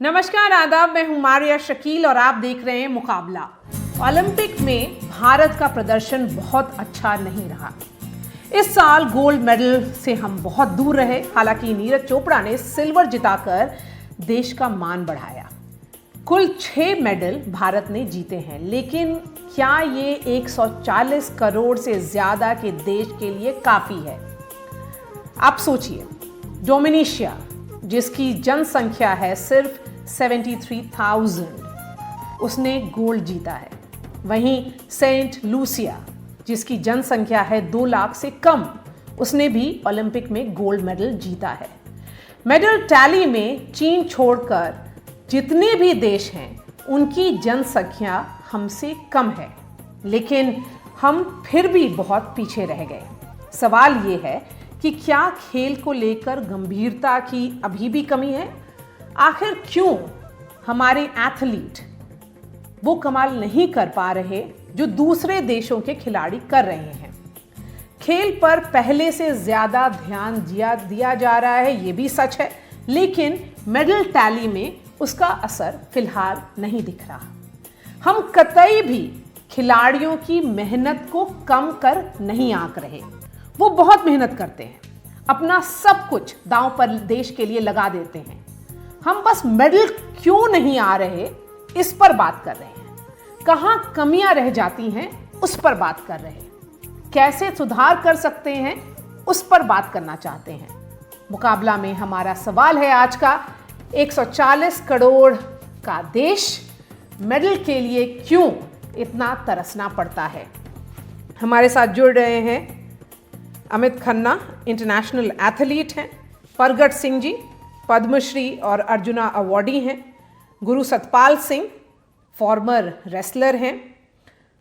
नमस्कार, आदाब। मैं हूं मारिया शकील और आप देख रहे हैं मुकाबला। ओलंपिक में भारत का प्रदर्शन बहुत अच्छा नहीं रहा। इस साल गोल्ड मेडल से हम बहुत दूर रहे। हालांकि नीरज चोपड़ा ने सिल्वर जिताकर देश का मान बढ़ाया। कुल 6 मेडल भारत ने जीते हैं, लेकिन क्या ये 140 करोड़ से ज्यादा के देश के लिए काफी है? आप सोचिए, डोमिनिशिया जिसकी जनसंख्या है सिर्फ 73,000, उसने गोल्ड जीता है। वहीं सेंट लूसिया जिसकी जनसंख्या है 2 लाख से कम, उसने भी ओलंपिक में गोल्ड मेडल जीता है। मेडल टैली में चीन छोड़कर जितने भी देश हैं उनकी जनसंख्या हमसे कम है, लेकिन हम फिर भी बहुत पीछे रह गए। सवाल ये है कि क्या खेल को लेकर गंभीरता की अभी भी कमी है? आखिर क्यों हमारे एथलीट वो कमाल नहीं कर पा रहे जो दूसरे देशों के खिलाड़ी कर रहे हैं? खेल पर पहले से ज्यादा ध्यान दिया जा रहा है, ये भी सच है, लेकिन मेडल टैली में उसका असर फिलहाल नहीं दिख रहा। हम कतई भी खिलाड़ियों की मेहनत को कम कर नहीं आंक रहे। वो बहुत मेहनत करते हैं, अपना सब कुछ दांव पर देश के लिए लगा देते हैं। हम बस मेडल क्यों नहीं आ रहे इस पर बात कर रहे हैं। कहां कमियां रह जाती हैं उस पर बात कर रहे हैं। कैसे सुधार कर सकते हैं उस पर बात करना चाहते हैं। मुकाबला में हमारा सवाल है आज का, 140 करोड़ का देश मेडल के लिए क्यों इतना तरसना पड़ता है? हमारे साथ जुड़ रहे हैं अमित खन्ना, इंटरनेशनल एथलीट हैं। परगट सिंह जी पद्मश्री और अर्जुना अवॉर्डी हैं। गुरु सतपाल सिंह फॉर्मर रेसलर हैं।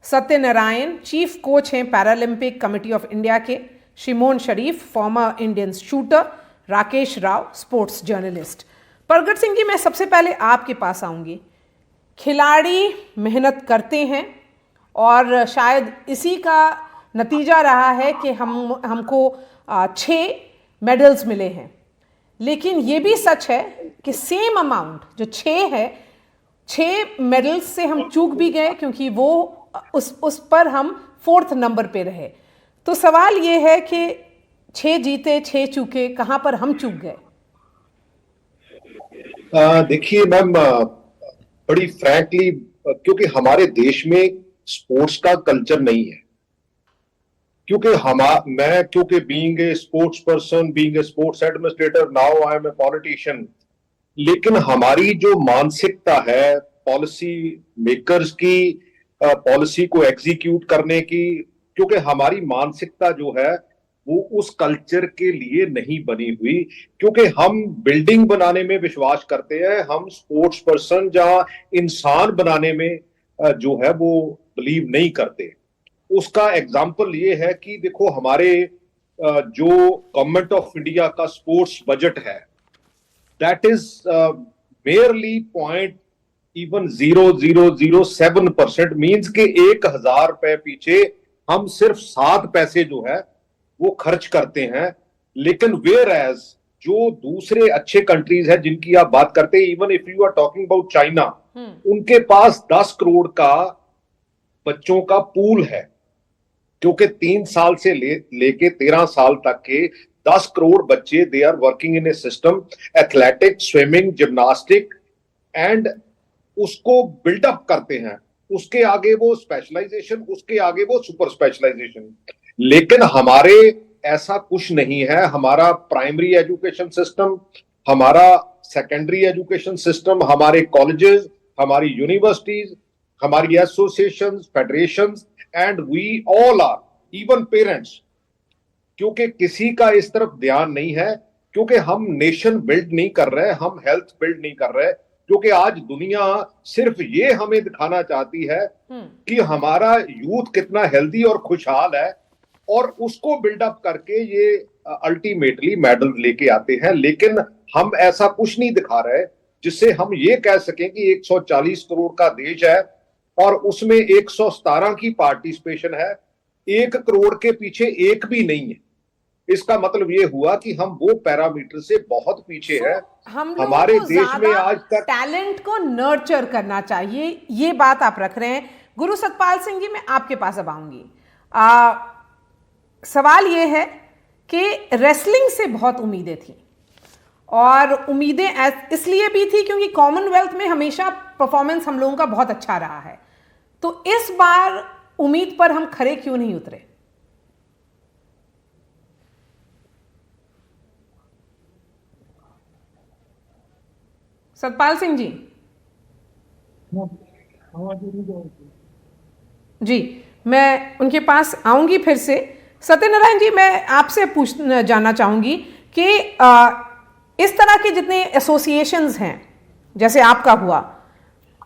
सत्यनारायण चीफ कोच हैं पैरालंपिक कमेटी ऑफ इंडिया के। Shimon Sharif former Indian shooter. Rakesh Rao sports journalist. Pargat Singh ji, मैं सबसे पहले आपके पास आऊँगी। खिलाड़ी मेहनत करते हैं और शायद इसी का नतीजा रहा है कि हमको 6 मेडल्स मिले हैं, लेकिन ये भी सच है कि सेम अमाउंट जो 6 है, 6 मेडल्स से हम चूक भी गए क्योंकि वो उस पर हम 4th नंबर पे रहे। तो सवाल ये है कि 6 जीते 6 चूके, कहाँ पर हम चूक गए? देखिए मैम, बड़ी फ्रैंकली, क्योंकि हमारे देश में स्पोर्ट्स का कल्चर नहीं है। क्योंकि being a sports person, being a sports administrator, now I am a politician, लेकिन हमारी जो मानसिकता है पॉलिसी मेकर्स की, पॉलिसी को एग्जीक्यूट करने की, क्योंकि हमारी मानसिकता जो है वो उस कल्चर के लिए नहीं बनी हुई। क्योंकि हम बिल्डिंग बनाने में विश्वास करते हैं, हम स्पोर्ट्स पर्सन जहां इंसान बनाने में जो है वो बिलीव नहीं करते। उसका एग्जाम्पल ये है कि देखो, हमारे जो गवर्नमेंट ऑफ इंडिया का स्पोर्ट्स बजट है, दैट इज मेयरली 0.0007%, मीन्स के 1,000 रुपए पीछे हम सिर्फ 7 पैसे जो है वो खर्च करते हैं। लेकिन वेयर एज जो दूसरे अच्छे कंट्रीज हैं जिनकी आप बात करते हैं, even if you are talking about China, उनके पास 10 करोड़ का बच्चों का पूल है, क्योंकि 3 साल से लेके 13 साल तक के 10 करोड़ बच्चे, they are working in a system, athletics, swimming, gymnastic, and उसको बिल्डअप करते हैं। उसके आगे वो स्पेशलाइजेशन, उसके आगे वो सुपर स्पेशलाइजेशन। लेकिन हमारे ऐसा कुछ नहीं है। हमारा प्राइमरी एजुकेशन सिस्टम, हमारा सेकेंडरी एजुकेशन सिस्टम, हमारे कॉलेजेस, हमारी यूनिवर्सिटीज, हमारी associations, federations, and we all are, even parents, क्योंकि किसी का इस तरफ ध्यान नहीं है। क्योंकि हम नेशन बिल्ड नहीं कर रहे, हम हेल्थ बिल्ड नहीं कर रहे। क्योंकि आज दुनिया सिर्फ ये हमें दिखाना चाहती है कि हमारा यूथ कितना हेल्दी और खुशहाल है, और उसको बिल्डअप करके ये अल्टीमेटली मेडल लेके आते हैं। लेकिन हम ऐसा कुछ नहीं दिखा रहे जिससे हम ये कह सकें कि 140 करोड़ का देश है और उसमें 117 की पार्टिसिपेशन है, 1 करोड़ के पीछे एक भी नहीं है। इसका मतलब ये हुआ कि हम वो पैरामीटर से बहुत पीछे हैं। हम लोगों हमारे को देश में आज तक टैलेंट को नर्चर करना चाहिए, ये बात आप रख रहे हैं। गुरु सतपाल सिंह जी, मैं आपके पास अब आऊंगी। सवाल ये है कि रेसलिंग से बहुत उम्मीदें थी, और उम्मीदें इसलिए भी थी क्योंकि कॉमनवेल्थ में हमेशा परफॉर्मेंस हम लोगों का बहुत अच्छा रहा है। तो इस बार उम्मीद पर हम खरे क्यों नहीं उतरे? सतपाल सिंह जी। जी, मैं उनके पास आऊंगी फिर से। सत्यनारायण जी, मैं आपसे जानना चाहूंगी कि इस तरह के जितने एसोसिएशंस हैं, जैसे आपका हुआ,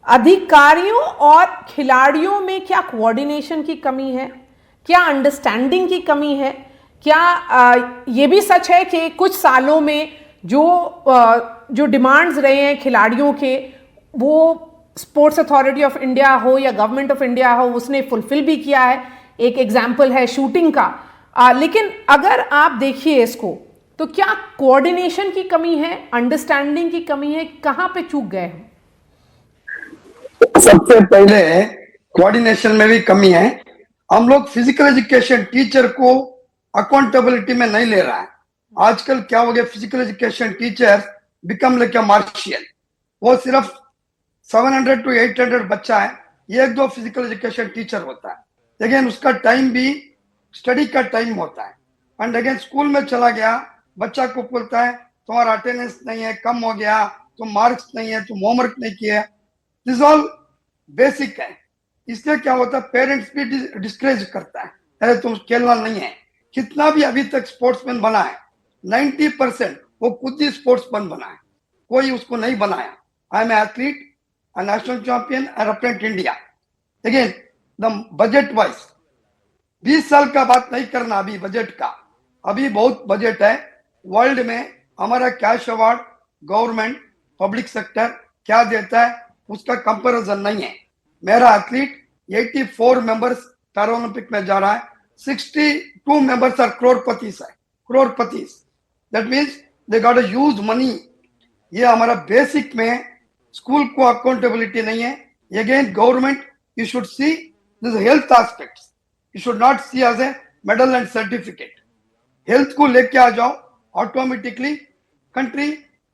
अधिकारियों और खिलाड़ियों में क्या कोऑर्डिनेशन की कमी है? क्या अंडरस्टैंडिंग की कमी है? क्या ये भी सच है कि कुछ सालों में जो डिमांड्स रहे हैं खिलाड़ियों के, वो स्पोर्ट्स अथॉरिटी ऑफ इंडिया हो या गवर्नमेंट ऑफ इंडिया हो, उसने फुलफिल भी किया है? एक एग्जाम्पल है शूटिंग का। लेकिन अगर आप देखिए इसको, तो क्या कोऑर्डिनेशन की कमी है, अंडरस्टैंडिंग की कमी है? कहां पे चूक गए हैं? सबसे पहले कोऑर्डिनेशन में भी कमी है। हम लोग फिजिकल एजुकेशन टीचर को अकाउंटेबिलिटी में नहीं ले रहा है। आजकल क्या हो गया, physical education teacher become like अ मार्शियल। वो सिर्फ 700 to 800 बच्चा है, एक दो फिजिकल एजुकेशन टीचर होता है, लेकिन उसका टाइम भी स्टडी का टाइम होता है। एंड अगेन स्कूल में चला गया, बच्चा को बोलता है तुम्हारा अटेंडेंस नहीं है, कम हो गया, तुम मार्क्स नहीं है, तुम होमवर्क नहीं किया। दिस ऑल बेसिक है। इसलिए क्या होता है, पेरेंट्स भी डिस्करेज करता है, अरे तुम खेलना नहीं है। कितना भी अभी तक स्पोर्ट्समैन बना है, 90% वो खुद ही स्पोर्ट्समैन बना है, कोई उसको नहीं बनाया। I am athlete, a national champion, I represent India. Again, the budget wise, 20 साल का बात नहीं करना अभी बजट का, अभी बहुत बजट है। वर्ल्ड में हमारा cash award government public sector क्या देता है उसका कंपैरिजन नहीं है। मेरा एथलीट 84 मेंबर्स पैरालंपिक में जा रहा है, 62 मेंबर्स आर करोड़पति है, करोड़पति। That means they got a huge money. ये हमारा बेसिक में स्कूल को अकाउंटेबिलिटी नहीं है। Again government you should see this health aspects, you should not see as a medal and certificate. Health को लेके आ जाओ, ऑटोमेटिकली कंट्री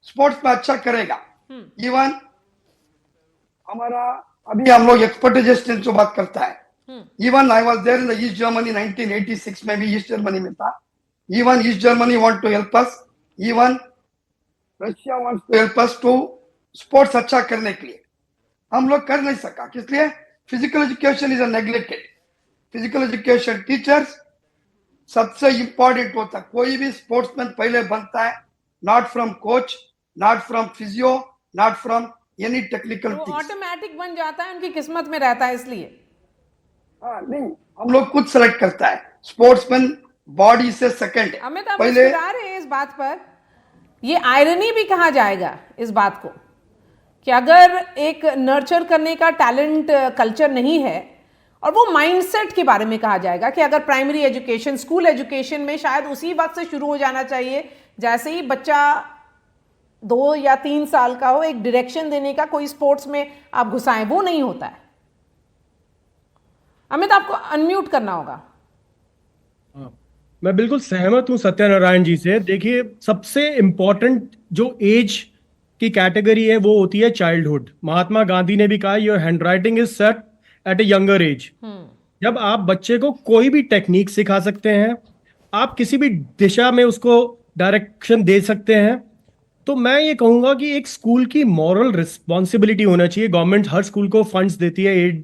स्पोर्ट्स में अच्छा करेगा। इवन हमारा अभी हम लोग एक्सपोर्टेशन जो बात करता है, even I was there in the East Germany 1986 में भी ईस्ट जर्मनी में था। Even East Germany want to help us, even Russia wants to help us to sports अच्छा करने के लिए। हम लोग कर नहीं सका, इसलिए physical education is neglected. Physical education teachers सबसे इंपॉर्टेंट होता है। कोई भी स्पोर्ट्समैन पहले बनता है not from coach, not from physio, not from any technical things, automatic बन जाता है, उनकी किस्मत में रहता है। इसलिए नहीं, हम लोग खुद सेलेक्ट करता है। स्पोर्ट्समैन बॉडी से सेकंड अमित, आप पहले मुस्कुरा रहे हैं इस बात पर। ये आयरनी भी कहा जाएगा इस बात को कि अगर एक नर्चर करने का टैलेंट कल्चर नहीं है, और वो माइंडसेट के बारे में कहा जाएगा कि अगर प्राइमरी एजुकेशन, स्कूल एजुकेशन में शायद उसी वक्त से शुरू हो जाना चाहिए जैसे ही बच्चा 2 या 3 साल का हो, एक डायरेक्शन देने का कोई स्पोर्ट्स में आप घुसाएं, वो नहीं होता है। अमित, आपको अनम्यूट करना होगा। मैं बिल्कुल सहमत हूं सत्यनारायण जी से। देखिए, सबसे इंपॉर्टेंट जो एज की कैटेगरी है वो होती है चाइल्डहुड। महात्मा गांधी ने भी कहा your handwriting is set at a younger age. जब आप बच्चे को कोई भी टेक्निक सिखा सकते हैं, आप किसी भी दिशा में उसको डायरेक्शन दे सकते हैं, तो मैं ये कहूंगा कि एक स्कूल की मॉरल रिस्पॉन्सिबिलिटी होना चाहिए। गवर्नमेंट हर स्कूल को फंड्स देती है, एड,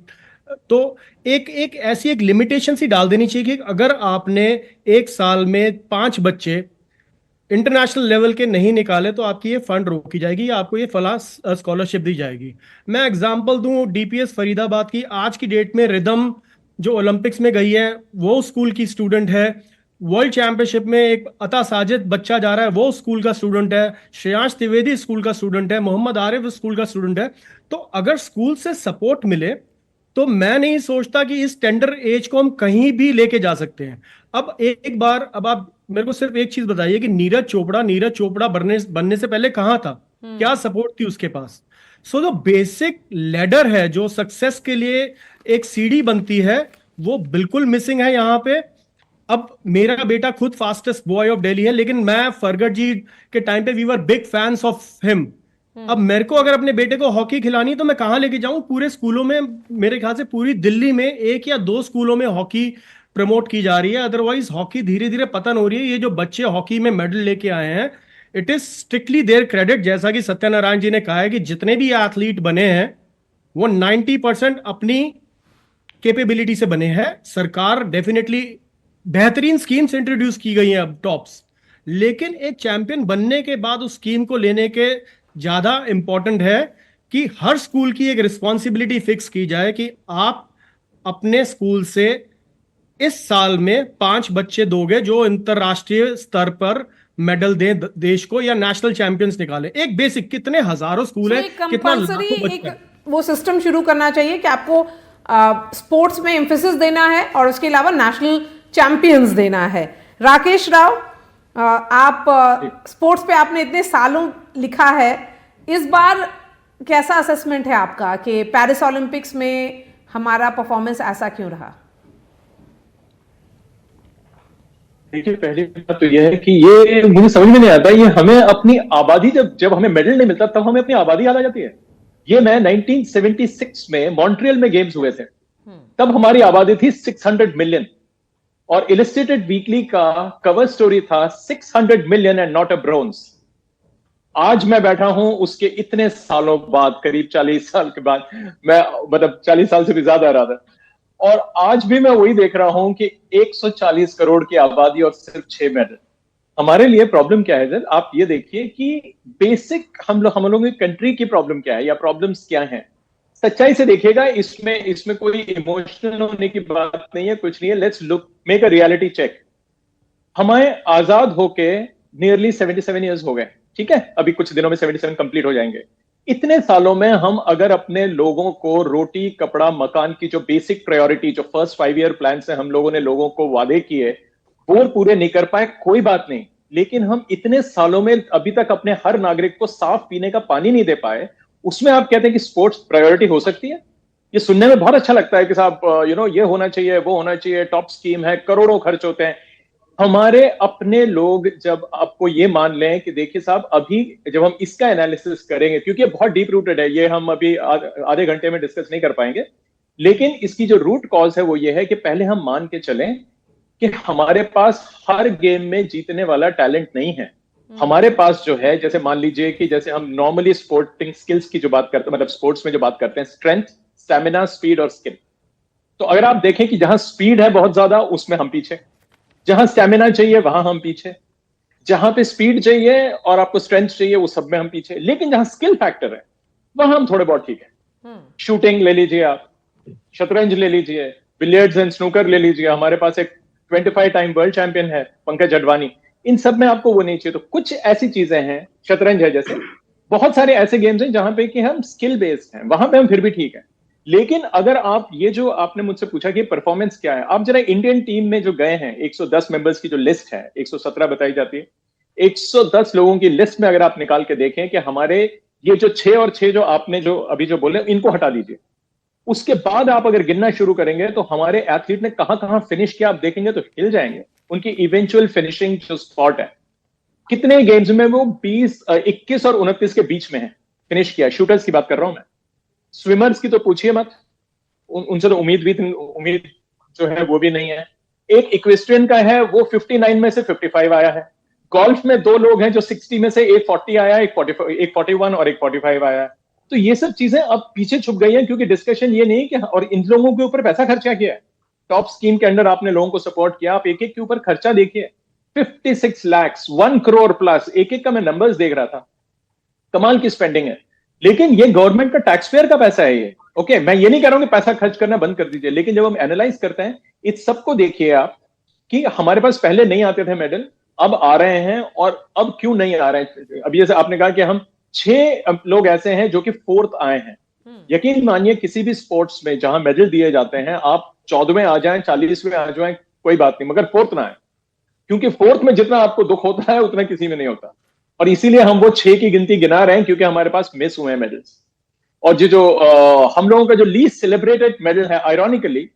तो एक ऐसी एक लिमिटेशन सी डाल देनी चाहिए कि अगर आपने एक साल में 5 बच्चे इंटरनेशनल लेवल के नहीं निकाले तो आपकी ये फंड रोकी जाएगी या आपको ये फला स्कॉलरशिप दी जाएगी। मैं एग्जांपल दूं डीपीएस फरीदाबाद की। आज की डेट में रिदम जो ओलंपिक्स में गई है वो स्कूल की स्टूडेंट है। वर्ल्ड चैंपियनशिप में एक अता साजिद बच्चा जा रहा है, वो स्कूल का स्टूडेंट है। श्रेयांश त्रिवेदी स्कूल का स्टूडेंट है। मोहम्मद आरिफ स्कूल का स्टूडेंट है। तो अगर स्कूल से सपोर्ट मिले तो मैं नहीं सोचता कि इस टेंडर एज को हम कहीं भी लेके जा सकते हैं। अब एक बार अब आप मेरे को सिर्फ एक चीज बताइए कि नीरज चोपड़ा बनने से पहले कहाँ था, क्या सपोर्ट थी उसके पास? सो जो बेसिक लेडर है, जो सक्सेस के लिए एक सीढ़ी बनती है, वो बिल्कुल मिसिंग है यहाँ पे। अब मेरा बेटा खुद फास्टेस्ट बॉय ऑफ दिल्ली है, लेकिन मैं फरगट जी के टाइम पे we were big fans of him. अब मेरे को अगर अपने बेटे को हॉकी खिलानी तो मैं कहाँ लेके जाऊं? पूरे स्कूलों में, मेरे ख्याल से पूरी दिल्ली में 1 या 2 स्कूलों में हॉकी प्रमोट की जा रही है, अदरवाइज हॉकी धीरे धीरे पतन हो रही है। ये जो बच्चे हॉकी में मेडल लेके आए हैं, it is strictly there credit. जैसा कि सत्यनारायण जी ने कहा है कि जितने भी एथलीट बने हैं वो 90% अपनी कैपेबिलिटी से बने हैं। सरकार डेफिनेटली बेहतरीन स्कीम्स इंट्रोड्यूस की गई हैं अब टॉप्स, लेकिन एक चैंपियन बनने के बाद उस स्कीम को लेने के ज्यादा इंपॉर्टेंट है कि हर स्कूल की एक रिस्पॉन्सिबिलिटी फिक्स की जाए कि आप अपने स्कूल से इस साल में 5 बच्चे दोगे जो अंतरराष्ट्रीय स्तर पर मेडल दें देश को, या नेशनल चैंपियंस निकाले। एक बेसिक, कितने हजारों स्कूल है, कितना कंपल्सरी लाखों बच्चे एक हैं। वो सिस्टम शुरू करना चाहिए कि आपको स्पोर्ट्स में एम्फेसिस देना है और उसके अलावा नेशनल चैंपियंस देना है। राकेश राव, आप स्पोर्ट्स पे आपने इतने सालों लिखा है, इस बार कैसा असेसमेंट है आपका कि पेरिस ओलंपिक्स में हमारा परफॉर्मेंस ऐसा क्यों रहा? देखिए, पहली बात तो यह है कि ये मुझे समझ में नहीं आता, ये हमें अपनी आबादी, जब हमें मेडल नहीं मिलता तब हमें अपनी आबादी याद आ जाती है। ये मैं 1976 में मॉन्ट्रियल में गेम्स हुए थे, तब हमारी आबादी थी 600 मिलियन और इलस्ट्रेटेड वीकली का कवर स्टोरी था 600 million and not a bronze. आज मैं बैठा हूं उसके इतने सालों बाद, करीब 40 साल के बाद, मैं मतलब 40 साल से भी ज्यादा रहा था, और आज भी मैं वही देख रहा हूं कि 140 करोड़ की आबादी और सिर्फ 6 मेडल। हमारे लिए प्रॉब्लम क्या है सर? आप ये देखिए कि बेसिक हम लोगों की कंट्री की प्रॉब्लम क्या है या प्रॉब्लम्स क्या हैं। सच्चाई से देखिएगा, इसमें कोई इमोशनल होने की बात नहीं है, कुछ नहीं है। Let's look, make a reality check. हमें आजाद होके नियरली 77 ईयर्स हो गए, ठीक है? अभी कुछ दिनों में 77 कंप्लीट हो जाएंगे। इतने सालों में हम अगर अपने लोगों को रोटी, कपड़ा, मकान की जो बेसिक प्रायोरिटी, जो फर्स्ट 5 ईयर प्लान से हम लोगों ने लोगों को वादे किए, वो पूरे नहीं कर पाए, कोई बात नहीं, लेकिन हम इतने सालों में अभी तक अपने हर नागरिक को साफ पीने का पानी नहीं दे पाए। उसमें आप कहते हैं कि स्पोर्ट्स प्रायोरिटी हो सकती है? ये सुनने में बहुत अच्छा लगता है कि साहब ये होना चाहिए, वो होना चाहिए, टॉप स्कीम है, करोड़ों खर्च होते हैं। हमारे अपने लोग जब आपको ये मान लें कि देखिए साहब, अभी जब हम इसका एनालिसिस करेंगे, क्योंकि ये बहुत डीप रूटेड है, ये हम अभी आधे घंटे में डिस्कस नहीं कर पाएंगे, लेकिन इसकी जो रूट कॉज है वो ये है कि पहले हम मान के चलें कि हमारे पास हर गेम में जीतने वाला टैलेंट नहीं है। हमारे पास जो है, जैसे मान लीजिए कि जैसे हम नॉर्मली स्पोर्टिंग स्किल्स की जो बात करते हैं, मतलब स्पोर्ट्स में जो बात करते हैं, स्ट्रेंथ, स्टैमिना, स्पीड और स्किल। तो अगर आप देखें कि जहां स्पीड है बहुत ज्यादा, उसमें हम पीछे, जहां स्टैमिना चाहिए वहां हम पीछे, जहां पे स्पीड चाहिए और आपको स्ट्रेंथ चाहिए वो सब में हम पीछे, लेकिन जहां स्किल फैक्टर है वहां हम थोड़े बहुत ठीक है। शूटिंग ले लीजिए, आप शतरंज ले लीजिए, बिलियर्ड्स एंड स्नूकर ले लीजिए, हमारे पास एक 25 टाइम वर्ल्ड चैंपियन है पंकज अडवाणी, इन सब में आपको वो नहीं चाहिए। तो कुछ ऐसी चीजें हैं, शतरंज है जैसे, बहुत सारे ऐसे गेम्स हैं जहां पे कि हम स्किल बेस्ड हैं, वहां पे हम फिर भी ठीक है। लेकिन अगर आप ये जो आपने मुझसे पूछा कि परफॉर्मेंस क्या है, आप जरा इंडियन टीम में जो गए हैं, 110 मेंबर्स की जो लिस्ट है, 117 बताई जाती है, 110 लोगों की लिस्ट में अगर आप निकाल के देखें कि हमारे ये जो 6 और 6 जो आपने जो अभी जो बोले, इनको हटा दीजिए, उसके बाद आप अगर गिनना शुरू करेंगे तो हमारे एथलीट ने कहां कहां फिनिश किया आप देखेंगे तो हिल जाएंगे। उनकी इवेंचुअल फिनिशिंग जो स्पॉट है, कितने गेम्स में वो 21 और 29 के बीच में है फिनिश किया। शूटर्स की बात कर रहा हूं मैं, स्विमर्स की तो पूछिए मत, उनसे तो उम्मीद जो है वो भी नहीं है। एक इक्वेस्ट्रियन का है, वो 59 में से 55 आया है। गोल्फ में 2 लोग हैं जो 60 में से एक 40 आया, एक 41 और एक 45 आया है। तो ये सब चीजें अब पीछे छुप गई हैं, क्योंकि डिस्कशन ये नहीं कि और इन लोगों के ऊपर पैसा खर्चा किया है, टॉप स्कीम के अंडर आपने लोगों को सपोर्ट किया, आप एक एक के ऊपर खर्चा देखिए, 56 लाख, 1 करोड़ प्लस, एक एक का मैं नंबर्स देख रहा था, कमाल की स्पेंडिंग है। लेकिन ये गवर्नमेंट का टैक्स पेयर का पैसा है ये, ओके, मैं ये नहीं कह रहा हूं कि पैसा खर्च करना बंद कर दीजिए, लेकिन जब हम एनालाइज करते हैं इस सबको देखिए आप कि हमारे पास पहले नहीं आते थे मेडल, अब आ रहे हैं, और अब क्यों नहीं आ रहे हैं। अभी जैसे आपने कहा कि हम 6 लोग ऐसे हैं जो कि 4th आए हैं। यकीन मानिए किसी भी स्पोर्ट्स में जहां मेडल दिए जाते हैं, आप 14वें आ जाएं, 40वें आ जाएं, कोई बात नहीं, मगर 4th ना आए। क्योंकि फोर्थ में जितना आपको दुख होता है उतना किसी में नहीं होता, और इसीलिए हम वो 6 की गिनती गिना रहे हैं क्योंकि हमारे पास मिस हुए हैं मेडल्स। और जो हम लोगों का जो लीस्ट सेलिब्रेटेड मेडल है, आयरॉनिकली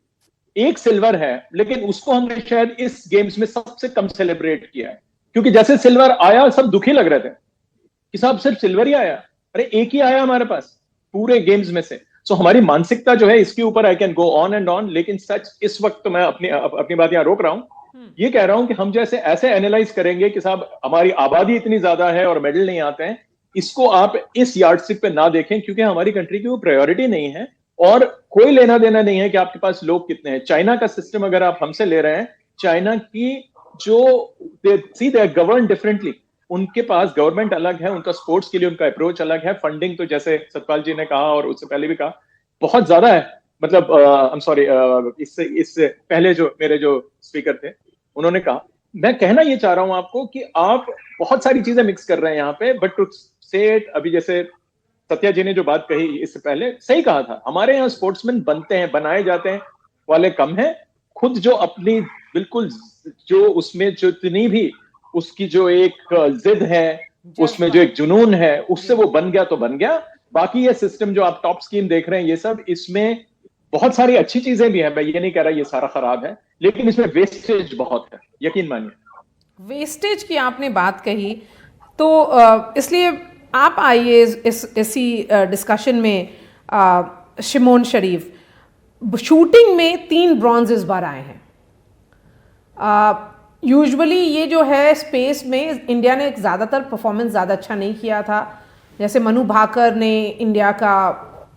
एक सिल्वर है, लेकिन उसको हमने शायद इस गेम्स में सबसे कम सेलिब्रेट किया है, क्योंकि जैसे सिल्वर आया सब दुखी लग रहे थे कि साहब सिर्फ सिल्वर ही आया, अरे एक ही आया हमारे पास पूरे गेम्स में से। सो हमारी मानसिकता जो है इसके ऊपर I can go on and on, लेकिन सच इस वक्त तो मैं अपनी बात यहां रोक रहा हूं। ये कह रहा हूं कि हम जैसे ऐसे एनालाइज करेंगे कि साहब हमारी आबादी इतनी ज्यादा है और मेडल नहीं आते हैं, इसको आप इस यार्डस्टिक पे ना देखें, क्योंकि हमारी कंट्री की वो प्रायोरिटी नहीं है और कोई लेना देना नहीं है कि आपके पास लोग कितने हैं। चाइना का सिस्टम अगर आप हमसे ले रहे हैं, चाइना की जो दे गवर्न डिफरेंटली, उनके पास गवर्नमेंट अलग है, उनका स्पोर्ट्स के लिए उनका अप्रोच अलग है, फंडिंग तो जैसे सतपाल जी ने कहा और उससे पहले भी कहा बहुत ज्यादा है। मतलब आई एम सॉरी, इससे पहले जो मेरे जो स्पीकर थे उन्होंने कहा, मैं कहना ये चाह रहा हूं आपको कि आप बहुत सारी चीजें मिक्स कर रहे हैं यहाँ पे, बट टू से इट, अभी जैसे सत्या जी ने जो बात कही इससे पहले सही कहा था, हमारे यहाँ स्पोर्ट्समैन बनते हैं, बनाए जाते हैं वाले कम है, खुद जो अपनी बिल्कुल जो उसमें जो इतनी भी उसकी जो एक जिद है, उसमें जो एक जुनून है, उससे वो बन गया तो बन गया। बाकी ये सिस्टम जो आप टॉप स्कीम देख रहे हैं, ये सब इसमें बहुत सारी अच्छी चीजें भी हैं, मैं ये नहीं कह रहा ये सारा खराब है, लेकिन इसमें वेस्टेज बहुत है, यकीन मानिए। वेस्टेज की आपने बात कही तो इसलिए आप आइए इसी डिस्कशन में। शिमोन शरीफ, शूटिंग में 3 ब्रॉन्ज इस बार आए हैं। यूजुअली ये जो है स्पेस में इंडिया ने ज़्यादातर परफॉर्मेंस ज़्यादा अच्छा नहीं किया था। जैसे मनु भाकर ने इंडिया का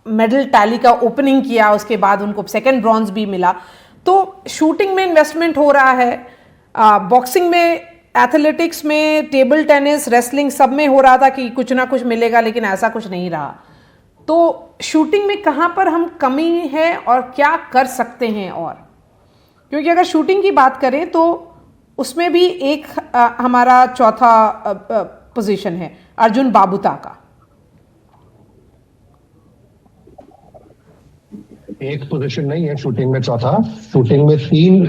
मेडल टैली का ओपनिंग किया, उसके बाद उनको सेकंड ब्रॉन्ज भी मिला। तो शूटिंग में इन्वेस्टमेंट हो रहा है, बॉक्सिंग में, एथलेटिक्स में, टेबल टेनिस, रेसलिंग, सब में हो रहा था कि कुछ ना कुछ मिलेगा, लेकिन ऐसा कुछ नहीं रहा। तो शूटिंग में कहाँ पर हम कमी है और क्या कर सकते हैं? और क्योंकि अगर शूटिंग की बात करें तो उसमें भी एक हमारा चौथा पोजीशन है अर्जुन बाबूता का। एक पोजीशन नहीं है शूटिंग में चौथा, शूटिंग में 3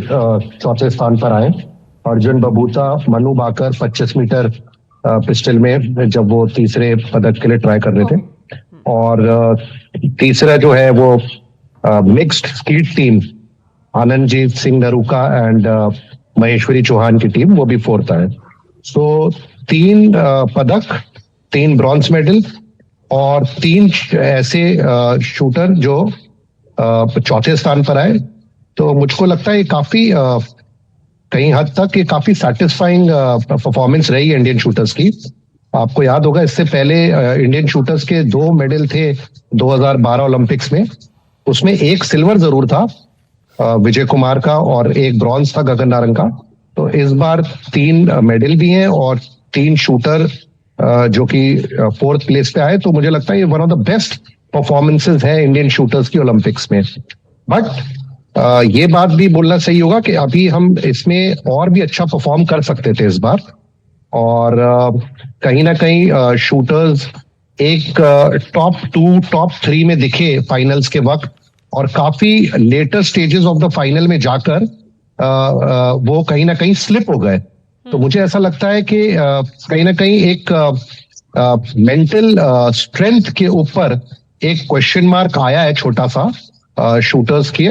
चौथे स्थान पर आए, अर्जुन बबूता, मनु भाकर 25 मीटर पिस्टल में जब वो तीसरे पदक के लिए ट्राई कर रहे थे, और तीसरा जो है वो mixed skeet team, Anandjeet Singh Naruka and Maheshwari Chauhan की टीम, वो भी 4th आए। सो 3 पदक, 3 ब्रॉन्ज मेडल और 3 ऐसे शूटर जो चौथे स्थान पर आए। तो मुझको लगता है काफी कहीं हद तक ये काफी सेटिस्फाइंग परफॉर्मेंस रही है इंडियन शूटर्स की। आपको याद होगा इससे पहले इंडियन शूटर्स के 2 मेडल थे 2012 ओलंपिक्स में, उसमें 1 सिल्वर जरूर था विजय कुमार का और 1 ब्रॉन्ज था गगन नारंग का। तो इस बार 3 मेडल भी हैं और 3 शूटर जो कि 4th प्लेस पे आए। तो मुझे लगता है ये one of the best performances है इंडियन शूटर्स की ओलंपिक्स में। बट ये बात भी बोलना सही होगा कि अभी हम इसमें और भी अच्छा परफॉर्म कर सकते थे इस बार, और कहीं ना कहीं शूटर्स एक टॉप 2, टॉप 3 में दिखे फाइनल्स के वक्त, और काफी later stages of the final में जाकर वो कहीं ना कहीं स्लिप हो गए। तो मुझे ऐसा लगता है कि कहीं ना कहीं एक मेंटल स्ट्रेंथ के ऊपर एक क्वेश्चन मार्क आया है छोटा सा शूटर्स के।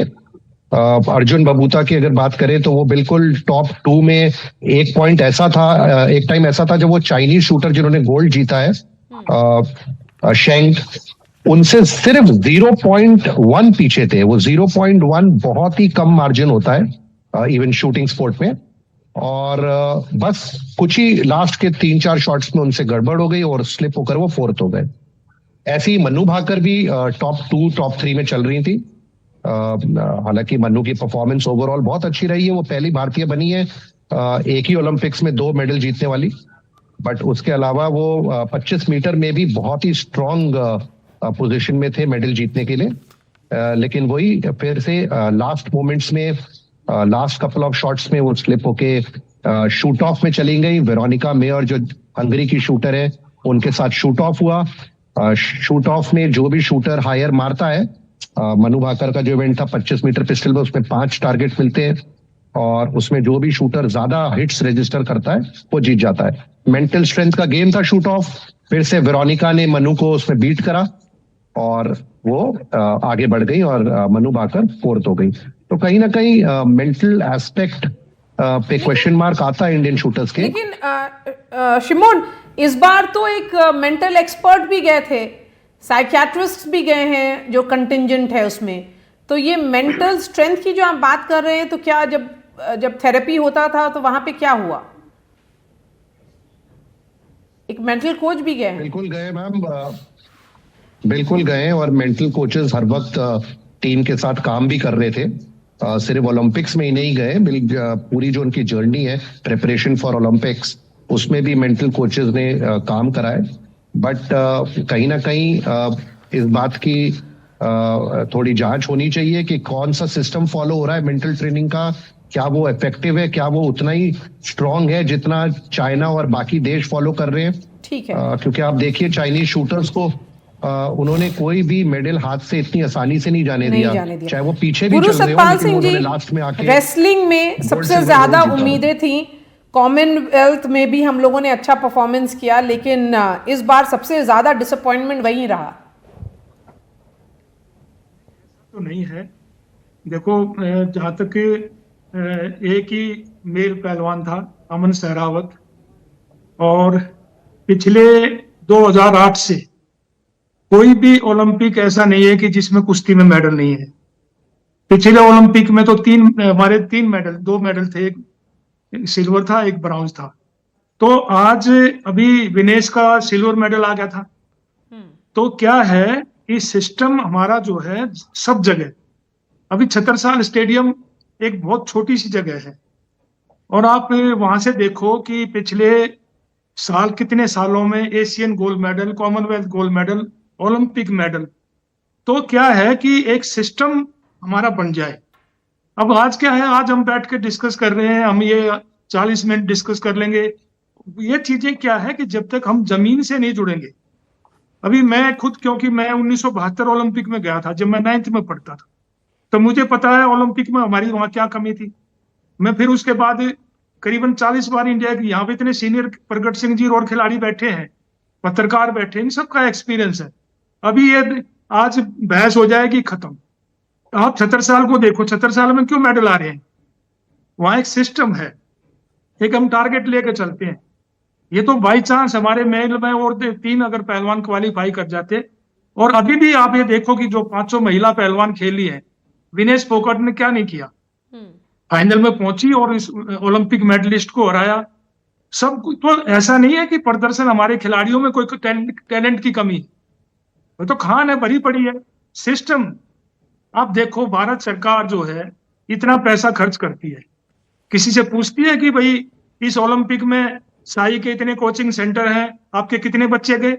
अर्जुन बबूता की अगर बात करें तो वो बिल्कुल टॉप 2 में, एक पॉइंट ऐसा था, एक टाइम ऐसा था जब वो चाइनीज शूटर जिन्होंने गोल्ड जीता है शेंग, उनसे सिर्फ 0.1 पीछे थे। वो 0.1 बहुत ही कम मार्जिन होता है इवन शूटिंग स्पोर्ट में, और बस कुछ ही लास्ट के 3-4 शॉट्स में उनसे गड़बड़ हो गई और स्लिप होकर वो 4th हो गए। ऐसी मनु भाकर भी टॉप 2, टॉप 3 में चल रही थी। हालांकि मनु की परफॉर्मेंस ओवरऑल बहुत अच्छी रही है, वो पहली भारतीय बनी है एक ही ओलंपिक्स में 2 मेडल जीतने वाली। बट उसके अलावा वो 25 मीटर में भी बहुत ही स्ट्रॉन्ग पोजीशन में थे मेडल जीतने के लिए, लेकिन वही फिर से लास्ट मोमेंट्स में, लास्ट कपल ऑफ शॉट्स में वो स्लिप होके शूट ऑफ में चली गई। वेरोनिका मेयर जो हंगरी की शूटर है, उनके साथ शूट ऑफ हुआ। शूट ऑफ में जो भी शूटर हायर मारता है, मनु भाकर का जो इवेंट था 25 मीटर पिस्टल में, उसमें 5 टारगेट मिलते हैं, और उसमें जो भी शूटर ज्यादा हिट्स रजिस्टर करता है वो जीत जाता है। मेंटल स्ट्रेंथ का गेम था शूट ऑफ, फिर से वेरोनिका ने मनु को उसमें बीट करा और वो आगे बढ़ गई और मनु भाकर फोर्थ हो गई। तो कहीं ना कहीं मेंटल एस्पेक्ट पे क्वेश्चन मार्क आता है इंडियन शूटर्स के। लेकिन शिमोन, इस बार तो एक मेंटल एक्सपर्ट भी गए थे, साइकियाट्रिस्ट भी गए हैं जो कंटिंजेंट है उसमें। तो ये मेंटल स्ट्रेंथ की जो आप बात कर रहे हैं, तो क्या जब थेरेपी होता था तो वहां पे क्या हुआ? एक मेंटल कोच भी गए हैं? बिल्कुल गए मैम, बिल्कुल गए और मेंटल कोचेस हर वक्त टीम के साथ काम भी कर रहे थे। सिर्फ ओलंपिक्स में ही नहीं गए, पूरी जो उनकी जर्नी है प्रिपरेशन फॉर ओलंपिक्स, उसमें भी मेंटल कोचेस ने काम कराए। बट कहीं ना कहीं इस बात की थोड़ी जांच होनी चाहिए कि कौन सा सिस्टम फॉलो हो रहा है मेंटल ट्रेनिंग का, क्या वो इफेक्टिव है, क्या वो उतना ही स्ट्रांग है जितना चाइना और बाकी देश फॉलो कर रहे हैं। ठीक है। क्योंकि आप देखिए चाइनीज शूटर्स को उन्होंने कोई भी मेडल हाथ से इतनी आसानी से नहीं जाने दिया, चाहे वो पीछे भी गुरु चल रहे हो, सतपाल लेकिन सिंह उन्होंने जी, लास्ट में आके रेसलिंग में सबसे silver ज्यादा gold जीता। उम्मीदें थी, कॉमनवेल्थ में भी हम लोगों ने अच्छा परफॉर्मेंस किया, लेकिन इस बार सबसे ज्यादा डिसअपॉइंटमेंट वही रहा। तो नहीं है। देखो, जहाँ तक एक ही मेल पहलवान था, अमन सहरावत, और पिछले 2008 से कोई भी ओलंपिक ऐसा नहीं है कि जिसमें कुश्ती में मेडल नहीं है। पिछले ओलंपिक में तो हमारे 3 मेडल, 2 मेडल थे, एक सिल्वर था, एक ब्रॉन्ज था। तो आज अभी विनेश का सिल्वर मेडल आ गया था। तो क्या है कि सिस्टम हमारा जो है सब जगह, अभी छतरसाल स्टेडियम एक बहुत छोटी सी जगह है, और आप वहां से देखो कि पिछले साल कितने सालों में Asian gold medal, Commonwealth gold medal, Olympic medal. तो क्या है कि एक सिस्टम हमारा बन जाए। अब आज क्या है, आज हम बैठ के डिस्कस कर रहे हैं, हम ये 40 मिनट डिस्कस कर लेंगे। ये चीजें क्या है कि जब तक हम जमीन से नहीं जुड़ेंगे। अभी मैं खुद, क्योंकि मैं 1972 ओलंपिक में गया था जब मैं 9th में पढ़ता था, तो मुझे पता है ओलंपिक में हमारी वहां क्या कमी थी। मैं फिर उसके बाद करीबन 40 बार इंडिया की, यहाँ पे इतने सीनियर प्रगट सिंह जी और खिलाड़ी बैठे हैं, पत्रकार बैठे हैं, इन सबका एक्सपीरियंस है। अभी ये आज बहस हो जाएगी खत्म। आप छतरसाल को देखो, छतरसाल में क्यों मेडल आ रहे हैं? वहां एक सिस्टम है, एक हम टारगेट लेके चलते हैं। ये तो बाई चांस हमारे मेल में और 3 अगर पहलवान क्वालिफाई कर जाते, और अभी भी आप ये देखो कि जो 500 महिला पहलवान खेली है, विनेश फोगाट ने क्या नहीं किया, फाइनल में पहुंची और इस ओलंपिक मेडलिस्ट को हराया। सब तो ऐसा नहीं है कि प्रदर्शन हमारे खिलाड़ियों में कोई टैलेंट की कमी है, वो तो खान है, भरी पड़ी है। सिस्टम आप देखो, भारत सरकार जो है इतना पैसा खर्च करती है, किसी से पूछती है कि भाई इस ओलंपिक में साई के इतने कोचिंग सेंटर हैं, आपके कितने बच्चे गए?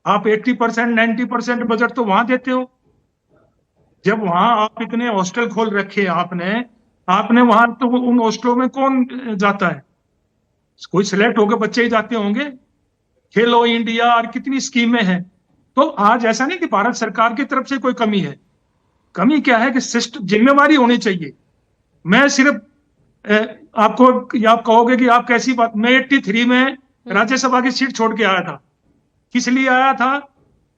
आप 80% 90% बजट तो वहां देते हो। जब वहां आप इतने हॉस्टल खोल रखे आपने वहां, तो उन हॉस्टलों में कौन जाता है? कोई सिलेक्ट होकर बच्चे ही जाते होंगे। खेलो इंडिया और कितनी स्कीमें हैं। तो आज ऐसा नहीं कि भारत सरकार की तरफ से कोई कमी है। कमी क्या है कि सिस्टम, जिम्मेवारी होनी चाहिए। मैं सिर्फ आपको, आप कहोगे कि आप कैसी बात, मैं 83 में राज्यसभा की सीट छोड़ के आया था। किस लिए आया था?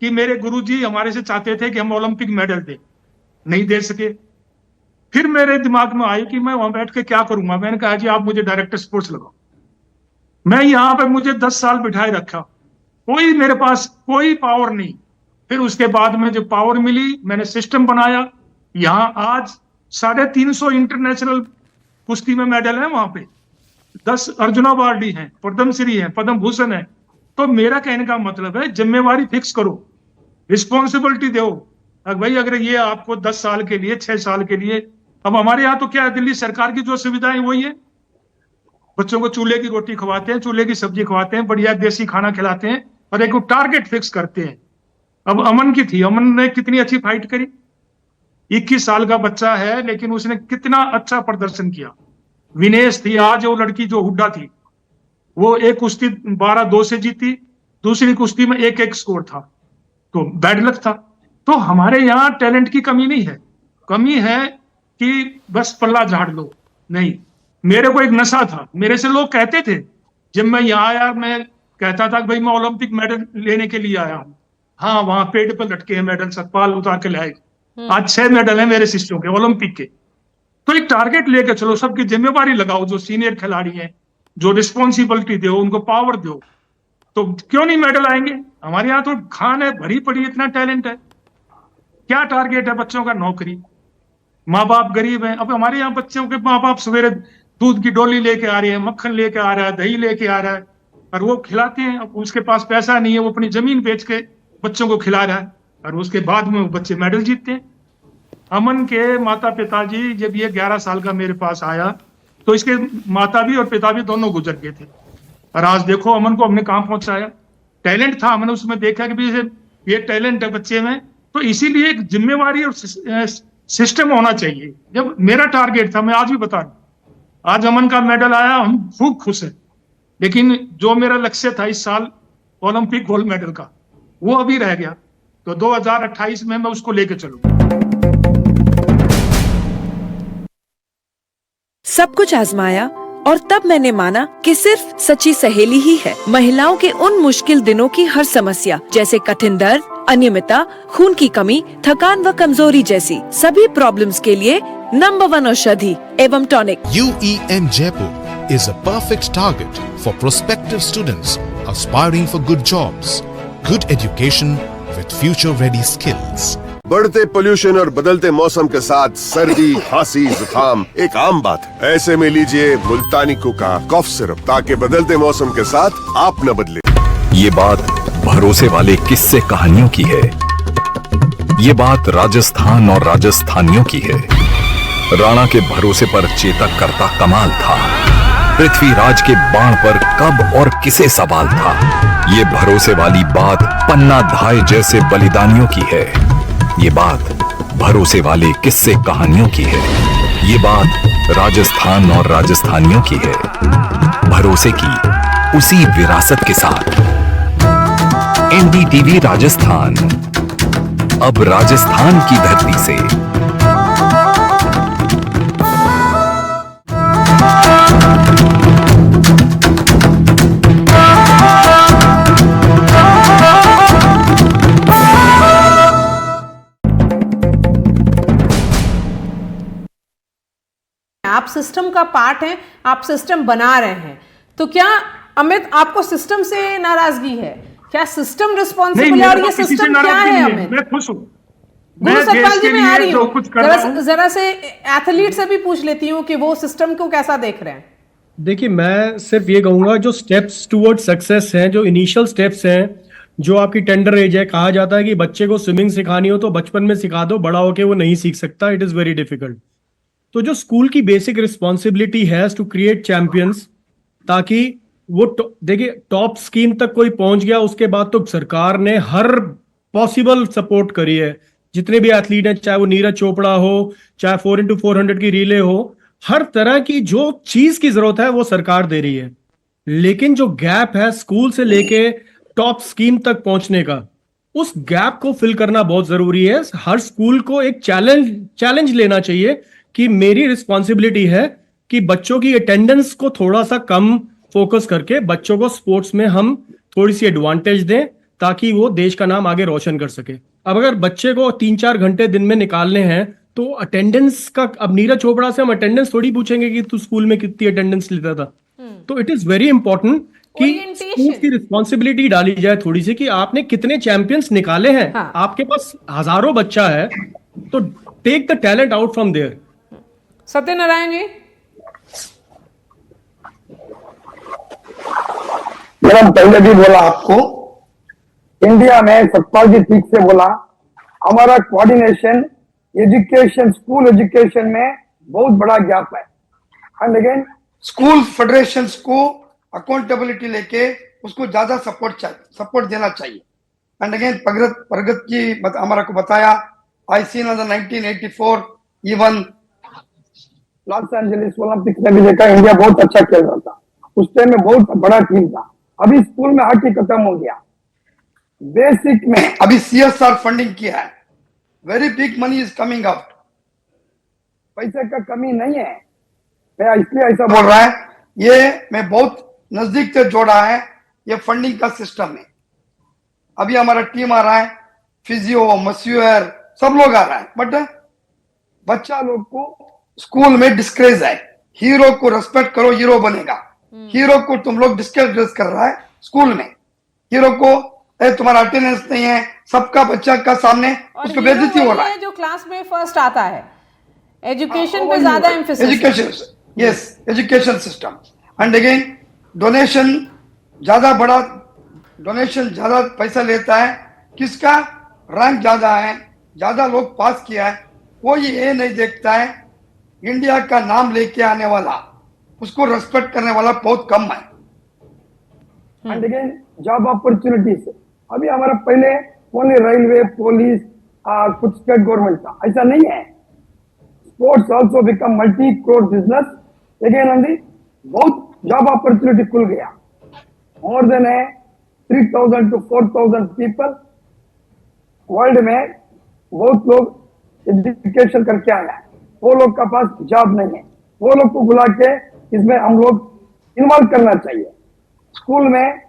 कि मेरे गुरुजी हमारे से चाहते थे कि हम ओलंपिक मेडल दें, नहीं दे सके। फिर मेरे दिमाग में आई कि मैं वहां बैठ के क्या करूंगा। मैंने कहा कि आप मुझे डायरेक्टर स्पोर्ट्स लगाओ। मैं यहाँ पे, मुझे 10 साल बिठाए रखा, कोई मेरे पास कोई पावर नहीं। फिर उसके बाद में जब पावर मिली, मैंने सिस्टम बनाया। यहाँ आज 350 इंटरनेशनल कुश्ती में मेडल है, वहां पे 10 अर्जुन अवार्डी हैं, पद्मश्री हैं, पद्म भूषण है। तो मेरा कहने का मतलब है, जिम्मेवारी फिक्स करो, रिस्पॉन्सिबिलिटी दो। भाई अगर ये आपको 10 साल के लिए, 6 साल के लिए, अब हमारे यहाँ तो क्या है, दिल्ली सरकार की जो सुविधाएं वही है, बच्चों को चूल्हे की रोटी खवाते हैं, चूल्हे की सब्जी खवाते हैं, बढ़िया देसी खाना खिलाते हैं, और एक टारगेट फिक्स करते हैं। अब अमन की थी, अमन ने कितनी अच्छी फाइट करी, 21 साल का बच्चा है, लेकिन उसने कितना अच्छा प्रदर्शन किया। विनेश थी, आज वो लड़की जो हुड्डा थी, वो एक कुश्ती 12-2 से जीती, दूसरी कुश्ती में 1-1 स्कोर था, तो बैड लक था। तो हमारे यहाँ टैलेंट की कमी नहीं है, कमी है कि बस पल्ला झाड़ लो। नहीं, मेरे को एक नशा था, मेरे से लोग कहते थे, जब मैं यहाँ आया मैं कहता था कि भाई मैं ओलंपिक मेडल लेने के लिए आया हूँ। हाँ, वहां पेड़ पर लटके हैं मेडल, सतपाल उतार के लाए। आज 6 मेडल है मेरे शिष्यों के ओलंपिक के। तो एक टारगेट लेके चलो, सबकी जिम्मेवारी लगाओ, जो सीनियर खिलाड़ी हैं, जो रिस्पॉन्सिबिलिटी दो, उनको पावर दो, तो क्यों नहीं मेडल आएंगे। हमारे यहाँ तो खान है भरी पड़ी, इतना टैलेंट है। क्या टारगेट है बच्चों का? नौकरी। माँ बाप गरीब हैं। अब हमारे यहाँ बच्चों के माँ बाप सवेरे दूध की डोली लेके आ रहे हैं, मक्खन लेके आ रहा है, दही लेके आ रहा है, और वो खिलाते हैं। अब उसके पास पैसा नहीं है, वो अपनी जमीन बेच के बच्चों को खिला रहा है, और उसके बाद में वो बच्चे मेडल जीतते हैं। अमन के माता पिताजी, जब ये 11 साल का मेरे पास आया तो इसके माता भी और पिता भी दोनों गुजर गए थे, और आज देखो अमन को हमने कहाँ पहुंचाया। टैलेंट था, हमने उसमें देखा कि भाई ये टैलेंट है बच्चे में, तो इसीलिए एक जिम्मेवारी और सिस्टम होना चाहिए। जब मेरा टारगेट था, मैं आज भी बता रहा हूं, आज अमन का मेडल आया, हम खूब खुश हैं, लेकिन जो मेरा लक्ष्य था इस साल ओलंपिक गोल्ड मेडल का, वो अभी रह गया। तो 2028 में मैं उसको लेके चलूंगा। सब कुछ आजमाया और तब मैंने माना कि सिर्फ सच्ची सहेली ही है महिलाओं के उन मुश्किल दिनों की हर समस्या, जैसे कठिन दर्द, अनियमितता, खून की कमी, थकान व कमजोरी जैसी सभी प्रॉब्लम्स के लिए नंबर 1 औषधि एवं tonic. UEM Jaipur is a perfect target for prospective students aspiring for good jobs, good education with future-ready skills. बढ़ते पोल्यूशन और बदलते मौसम के साथ सर्दी, खांसी, जुकाम एक आम बात है। ऐसे में लीजिए मुल्तानी कुका कफ सिरप, ताकि बदलते मौसम के साथ आप न बदले। ये बात भरोसे वाले किस्से कहानियों की है। ये बात राजस्थान और राजस्थानियों की है। राणा के भरोसे पर चेतक करता कमाल था। पृथ्वीराज के बाण पर कब और किसे सवाल था। ये भरोसे वाली बात पन्ना धाय जैसे बलिदानियों की है। ये बात भरोसे वाले किस्से कहानियों की है। ये बात राजस्थान और राजस्थानियों की है, भरोसे की उसी विरासत के साथ। NDTV राजस्थान, अब राजस्थान की धरती से। आप सिस्टम का पार्ट हैं, आप सिस्टम बना रहे हैं, तो क्या अमित आपको सिस्टम से नाराजगी है? क्या सिस्टम रिस्पॉन्सिबल है और ये सिस्टम क्या है अमित? मैं खुश हूँ। गुरु सतपाल जी, मैं आ रही हूँ, कुछ कर रहा हूँ। जरा से एथलीट से भी पूछ लेती हूँ कि वो सिस्टम को कैसा देख रहे हैं। देखिए, मैं सिर्फ ये कहूंगा, जो स्टेप्स टुवर्ड सक्सेस हैं, जो इनिशियल स्टेप्स हैं, जो आपकी टेंडर एज है, कहा जाता है कि बच्चे को स्विमिंग सिखानी हो तो बचपन में सिखा दो, बड़ा होके वो नहीं सीख सकता, इट इज वेरी डिफिकल्ट। तो जो स्कूल की बेसिक रिस्पॉन्सिबिलिटी है टू क्रिएट चैंपियंस, ताकि वो देखिए टॉप स्कीम तक कोई पहुंच गया, उसके बाद तो सरकार ने हर पॉसिबल सपोर्ट करी है। जितने भी एथलीट हैं, चाहे वो नीरज चोपड़ा हो, चाहे 4x400 की रिले हो, हर तरह की जो चीज की जरूरत है वो सरकार दे रही है। लेकिन जो गैप है स्कूल से लेके टॉप स्कीम तक पहुंचने का, उस गैप को फिल करना बहुत जरूरी है। हर स्कूल को एक चैलेंज लेना चाहिए कि मेरी रिस्पॉन्सिबिलिटी है कि बच्चों की अटेंडेंस को थोड़ा सा कम फोकस करके बच्चों को स्पोर्ट्स में हम थोड़ी सी एडवांटेज दें, ताकि वो देश का नाम आगे रोशन कर सके। अब अगर बच्चे को 3-4 घंटे दिन में निकालने हैं तो अटेंडेंस का, अब नीरज चोपड़ा से हम अटेंडेंस थोड़ी पूछेंगे कि तू स्कूल में कितनी अटेंडेंस लेता था। तो इट इज वेरी इंपॉर्टेंट कि स्कूल की रिस्पॉन्सिबिलिटी डाली जाए थोड़ी सी कि आपने कितने चैंपियंस निकाले हैं। हाँ। आपके पास हजारों बच्चा है, तो take the talent out from there. Satyanarayan ji, madam पहले भी बोला आपको, इंडिया में सतपाल जी ठीक से बोला, हमारा कोऑर्डिनेशन एजुकेशन, स्कूल एजुकेशन में बहुत बड़ा गैप है। एंड अगेन स्कूल फेडरेशंस को अकाउंटेबिलिटी लेके उसको ज्यादा सपोर्ट देना चाहिए। एंड अगेन प्रगत जी हमारा को बताया, I seen in 1984 even Los Angeles Olympics में भी देखा, इंडिया बहुत अच्छा खेल रहा था, उस टाइम में बहुत बड़ा टीम था। अभी स्कूल में हॉकी खत्म हो गया। बेसिक में अभी CSR फंडिंग किया है, very big money is coming out, पैसे का कमी नहीं है। मैं इसलिए ऐसा बोल रहा है, ये मैं बहुत नजदीक से जोड़ा है ये फंडिंग का सिस्टम में। अभी हमारा टीम आ रहा है, फिजियो, मस्यूअर, सब लोग आ रहा है, बट बच्चा लोग को स्कूल में डिस्करेज है। हीरो को रेस्पेक्ट करो, हीरो बनेगा। हीरो को तुम लोग डिस्करेज कर रहा है स्कूल में। हीरो को तुम्हारा अटेंडेंस नहीं है, सबका बच्चा का सामने उसको बेइज्जती हो रहा है। जो क्लास में फर्स्ट आता है, एजुकेशन पे ज्यादा emphasis. Education, yes, education system. And again donation ज्यादा पैसा लेता है। किसका रैंक ज्यादा है, ज्यादा लोग पास किया है, कोई ये नहीं देखता है। इंडिया का नाम लेके आने वाला, उसको रेस्पेक्ट करने वाला बहुत कम है। एंड अगेन जॉब अपॉर्चुनिटीज, अभी हमारा पहले ओनली रेलवे, पुलिस, कुछ स्टेट गवर्नमेंट था, ऐसा नहीं है। Sports also become multi crore business again only. बहुत जॉब अपॉर्चुनिटी खुल गया। More than 3,000 to 4,000 people world में बहुत लोग एजुकेशन करके आया है। वो लोग का पास जॉब नहीं है, वो लोग को बुला के इसमें हम लोग इन्वॉल्व करना चाहिए। स्कूल में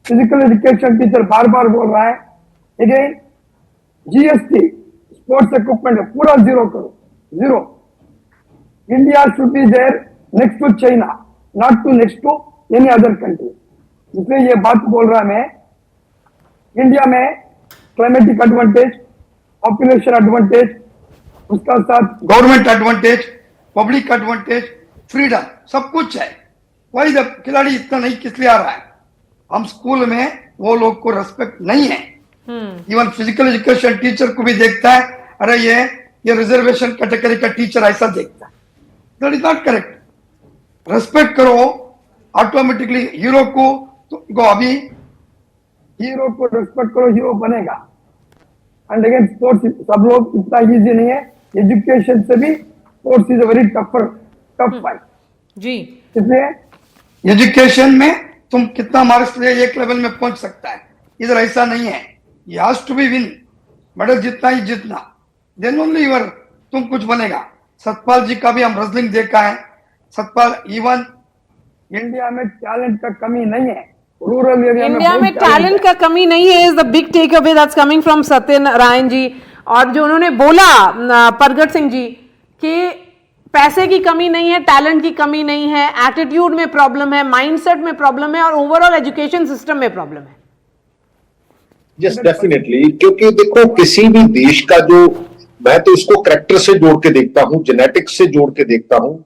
फिजिकल एजुकेशन टीचर बार बार बोल रहा है, अगेन जीएसटी स्पोर्ट्स इक्विपमेंट पूरा जीरो करो, zero. India should be there next to China, not to next to any other country. इसलिए ये बात बोल रहा मैं, इंडिया में क्लाइमेटिक एडवांटेज, पॉपुलेशन एडवांटेज, उसका साथ government advantage, public advantage, freedom, सब कुछ है। वही जब खिलाड़ी इतना नहीं किस लिए आ रहा है? हम स्कूल में वो लोग को रेस्पेक्ट नहीं है। इवन फिजिकल एजुकेशन टीचर को भी देखता है, अरे ये रिजर्वेशन कैटेगरी का टीचर, ऐसा देखता है। That is not correct. Respect करो ऑटोमेटिकली। हीरो को अभी हीरो को रेस्पेक्ट करो, हीरो बनेगा। एंड अगेन स्पोर्ट्स सब लोग इतना इजी नहीं है। एजुकेशन से भी sports is a very tough fight जी। इसलिए एजुकेशन में तुम कितना मार्क्स ले एक लेवल में पहुंच सकता है, इधर ऐसा नहीं है। You have to be win, medal जितना ही जितना, देन ओनली यूर तुम कुछ बनेगा। सतपाल जी का भी हम रेसलिंग देखा है। सतपाल, इवन इंडिया में टैलेंट का कमी नहीं है, रूरल एरिया में इंडिया में टैलेंट का कमी नहीं है, is the big takeaway that's coming from Satyanarayan ji. और जो उन्होंने बोला परगट सिंह जी कि पैसे की कमी नहीं है, टैलेंट की कमी नहीं है, एटीट्यूड में प्रॉब्लम है, माइंडसेट में प्रॉब्लम है और ओवरऑल एजुकेशन सिस्टम में प्रॉब्लम है। Yes, definitely. क्योंकि देखो, किसी भी देश का जो, मैं तो इसको कैरेक्टर से जोड़ के देखता हूं, जेनेटिक्स से जोड़ के देखता हूं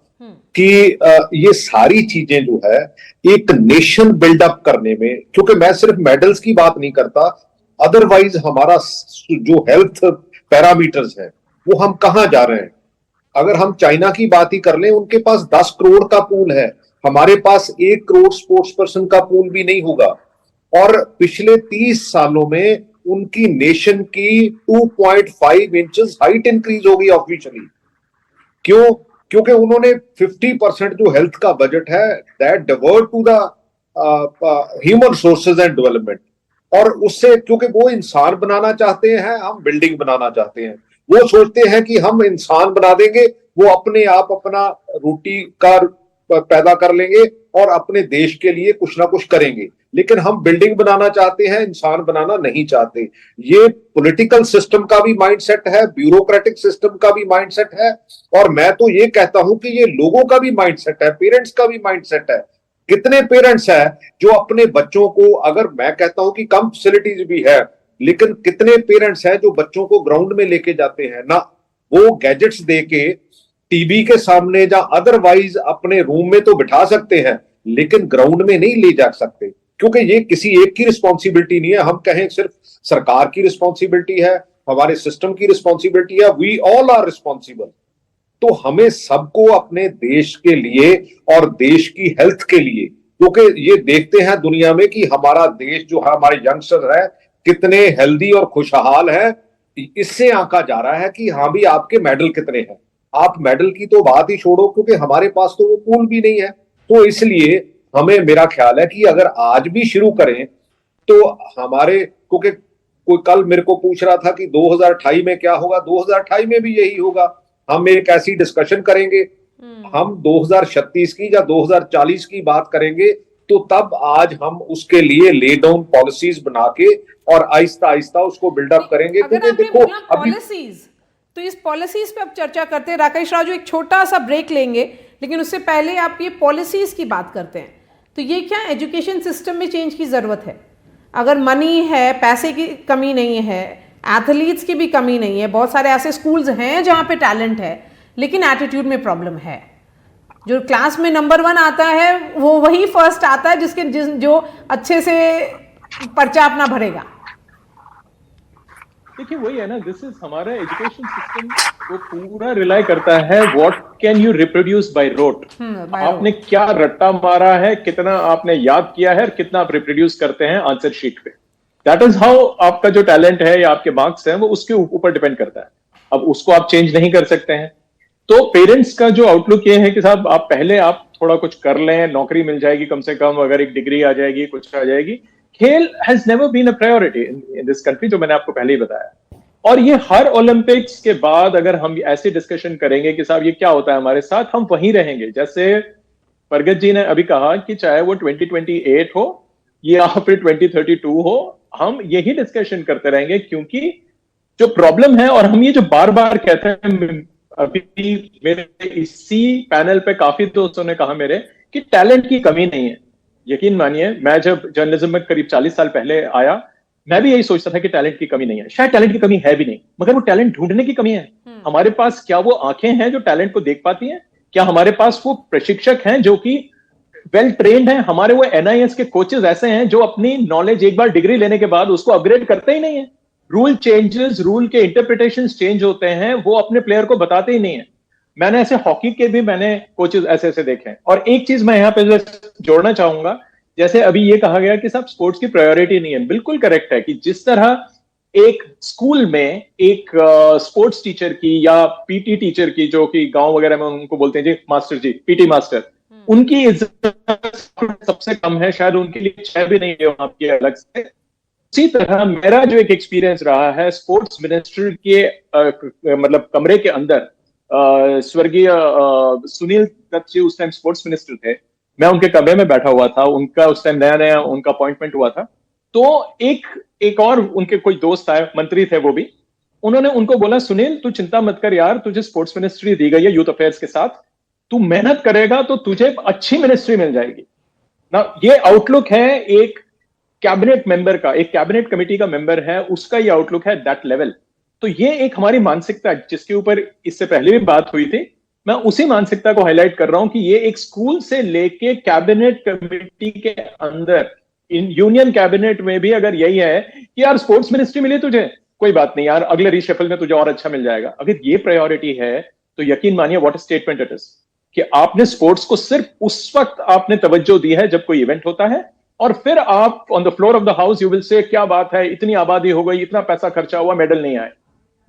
कि ये सारी चीजें जो है एक नेशन बिल्डअप करने में, क्योंकि मैं सिर्फ मेडल्स की बात नहीं करता, अदरवाइज हमारा जो हेल्थ पैरामीटर्स है वो हम कहां जा रहे हैं। अगर हम चाइना की बात ही कर लें, उनके पास 10 करोड़ का पूल है, हमारे पास 1 करोड़ स्पोर्ट्स पर्सन का पूल भी नहीं होगा। और पिछले 30 सालों में उनकी नेशन की 2.5 इंचेस हाइट इंक्रीज हो गई ऑफिशियली। क्यों? क्योंकि उन्होंने 50% जो हेल्थ का बजट है that divert to the human resources and development. और उससे, क्योंकि वो इंसान बनाना चाहते हैं, हम बिल्डिंग बनाना चाहते हैं। वो सोचते हैं कि हम इंसान बना देंगे, वो अपने आप अपना रोटी का पैदा कर लेंगे और अपने देश के लिए कुछ ना कुछ करेंगे। लेकिन हम बिल्डिंग बनाना चाहते हैं, इंसान बनाना नहीं चाहते। ये पॉलिटिकल सिस्टम का भी माइंडसेट है, ब्यूरोक्रेटिक सिस्टम का भी माइंडसेट है, और मैं तो ये कहता हूं कि ये लोगों का भी माइंडसेट है, पेरेंट्स का भी माइंडसेट है। कितने पेरेंट्स हैं जो अपने बच्चों को, अगर मैं कहता हूं कि कम फैसिलिटीज भी है, लेकिन कितने पेरेंट्स हैं जो बच्चों को ग्राउंड में लेके जाते हैं ना, वो गैजेट्स देके टीवी के सामने या अदरवाइज अपने रूम में तो बिठा सकते हैं, लेकिन ग्राउंड में नहीं ले जा सकते, क्योंकि ये किसी एक की रिस्पॉन्सिबिलिटी नहीं है। हम कहें सिर्फ सरकार की रिस्पॉन्सिबिलिटी है, हमारे सिस्टम की रिस्पॉन्सिबिलिटी है, वी ऑल आर रिस्पॉन्सिबल। तो हमें सबको अपने देश के लिए और देश की हेल्थ के लिए, क्योंकि ये देखते हैं दुनिया में कि हमारा देश जो है, हमारे यंगस्टर है, कितने हेल्दी और खुशहाल है, इससे आंका जा रहा है कि हाँ भी आपके मेडल कितने हैं। आप मेडल की तो बात ही छोड़ो, क्योंकि हमारे पास तो वो पूल भी नहीं है। तो इसलिए हमें, मेरा ख्याल है कि अगर आज भी शुरू करें तो हमारे, क्योंकि कोई कल मेरे को पूछ रहा था कि 2028 में क्या होगा, 2028 में भी यही होगा। हम एक ऐसी डिस्कशन करेंगे हम 2036 की या 2040 की बात करेंगे तो तब आज हम उसके लिए ले डाउन पॉलिसीज बना के और आहिस्ता आहिस्ता उसको बिल्डअप करेंगे। अगर आपने बोला पॉलिसीज, तो इस पॉलिसीज पे अब चर्चा करते हैं। राकेश राजू, एक छोटा सा ब्रेक लेंगे, लेकिन उससे पहले आप ये पॉलिसीज की बात करते हैं, तो ये क्या एजुकेशन सिस्टम में चेंज की ज़रूरत है? अगर मनी है, पैसे की कमी नहीं है, एथलीट्स की भी कमी नहीं है, बहुत सारे ऐसे स्कूल्स हैं जहाँ पे टैलेंट है, लेकिन एटीट्यूड में प्रॉब्लम है। जो क्लास में नंबर 1 आता है वो वही फर्स्ट आता है जो अच्छे से पर्चा अपना भरेगा। देखिए वही है ना, दिस इज हमारा एजुकेशन सिस्टम वो पूरा रिलाई करता है what can you reproduce by rote. आपने क्या रट्टा मारा है, कितना आपने याद किया है, कितना आप रिप्रोड्यूस करते हैं आंसर शीट पे। दैट इज हाउ आपका जो टैलेंट है या आपके मार्क्स हैं वो उसके ऊपर डिपेंड करता है। अब उसको आप चेंज नहीं कर सकते हैं। तो पेरेंट्स का जो आउटलुक ये है कि साहब आप पहले आप थोड़ा कुछ कर लें, नौकरी मिल जाएगी कम से कम, अगर एक डिग्री आ जाएगी, कुछ आ जाएगी। खेल has never been a priority in this country, जो मैंने आपको पहले ही बताया। और ये हर ओलंपिक्स के बाद अगर हम ऐसे डिस्कशन करेंगे कि साहब ये क्या होता है हमारे साथ, हम वहीं रहेंगे। जैसे परगत जी ने अभी कहा कि चाहे वो 2028 हो या फिर 2032 हो, हम यही डिस्कशन करते रहेंगे, क्योंकि जो प्रॉब्लम है, और हम ये जो बार बार कहते हैं, अभी मेरे इसी पैनल पे काफी दोस्तों ने कहा मेरे कि टैलेंट की कमी नहीं है। यकीन मानिए, मैं जब जर्नलिज्म में करीब 40 साल पहले आया, मैं भी यही सोचता था कि टैलेंट की कमी नहीं है। शायद टैलेंट की कमी है भी नहीं, मगर वो टैलेंट ढूंढने की कमी है। हमारे पास क्या वो आंखें हैं जो टैलेंट को देख पाती हैं? क्या हमारे पास वो प्रशिक्षक हैं जो कि वेल ट्रेन्ड हैं? हमारे वो NIS के कोचेज ऐसे हैं जो अपनी नॉलेज एक बार डिग्री लेने के बाद उसको अपग्रेड करते ही नहीं है। रूल चेंजेस, रूल के इंटरप्रिटेशन चेंज होते हैं, वो अपने प्लेयर को बताते ही नहीं है। मैंने ऐसे हॉकी के भी मैंने कोचेज ऐसे ऐसे देखे हैं। और एक चीज मैं यहाँ पे जोड़ना चाहूंगा, जैसे अभी ये कहा गया कि सब स्पोर्ट्स की प्रायोरिटी नहीं है, बिल्कुल करेक्ट है कि जिस तरह एक स्कूल में एक स्पोर्ट्स टीचर की या PT टीचर की, जो कि गांव वगैरह में उनको बोलते हैं जी मास्टर जी, PT मास्टर, उनकी इज्जत सबसे कम है, शायद उनके लिए छह भी नहीं है वहां की अलग से। उसी तरह मेरा जो एक एक्सपीरियंस रहा है स्पोर्ट्स मिनिस्टर के मतलब कमरे के अंदर, स्वर्गीय सुनील दत्त जी उस टाइम स्पोर्ट्स मिनिस्टर थे, मैं उनके कमरे में बैठा हुआ था, उनका उस टाइम नया नया उनका अपॉइंटमेंट हुआ था। तो एक और उनके कोई दोस्त आए, मंत्री थे वो भी, उन्होंने उनको बोला, सुनील तू चिंता मत कर यार, तुझे स्पोर्ट्स मिनिस्ट्री दी गई है यूथ अफेयर्स के साथ, तू मेहनत करेगा तो तुझे अच्छी मिनिस्ट्री मिल जाएगी ना। ये आउटलुक है एक कैबिनेट मेंबर का, एक कैबिनेट कमेटी का मेंबर है, उसका ये आउटलुक है दैट लेवल। तो ये एक हमारी मानसिकता जिसके ऊपर इससे पहले भी बात हुई थी, मैं उसी मानसिकता को हाईलाइट कर रहा हूं कि ये एक स्कूल से लेके कैबिनेट कमेटी के अंदर, इन यूनियन कैबिनेट में भी अगर यही है कि यार स्पोर्ट्स मिनिस्ट्री मिली तुझे, कोई बात नहीं यार, अगले रीशफल में तुझे और अच्छा मिल जाएगा। अगर ये प्रायोरिटी है तो यकीन मानिए what a statement it is, कि आपने स्पोर्ट्स को सिर्फ उस वक्त आपने तवज्जो दी है जब कोई इवेंट होता है, और फिर आप on the floor of the house you will say क्या बात है, इतनी आबादी हो गई, इतना पैसा खर्चा हुआ, मेडल नहीं आए।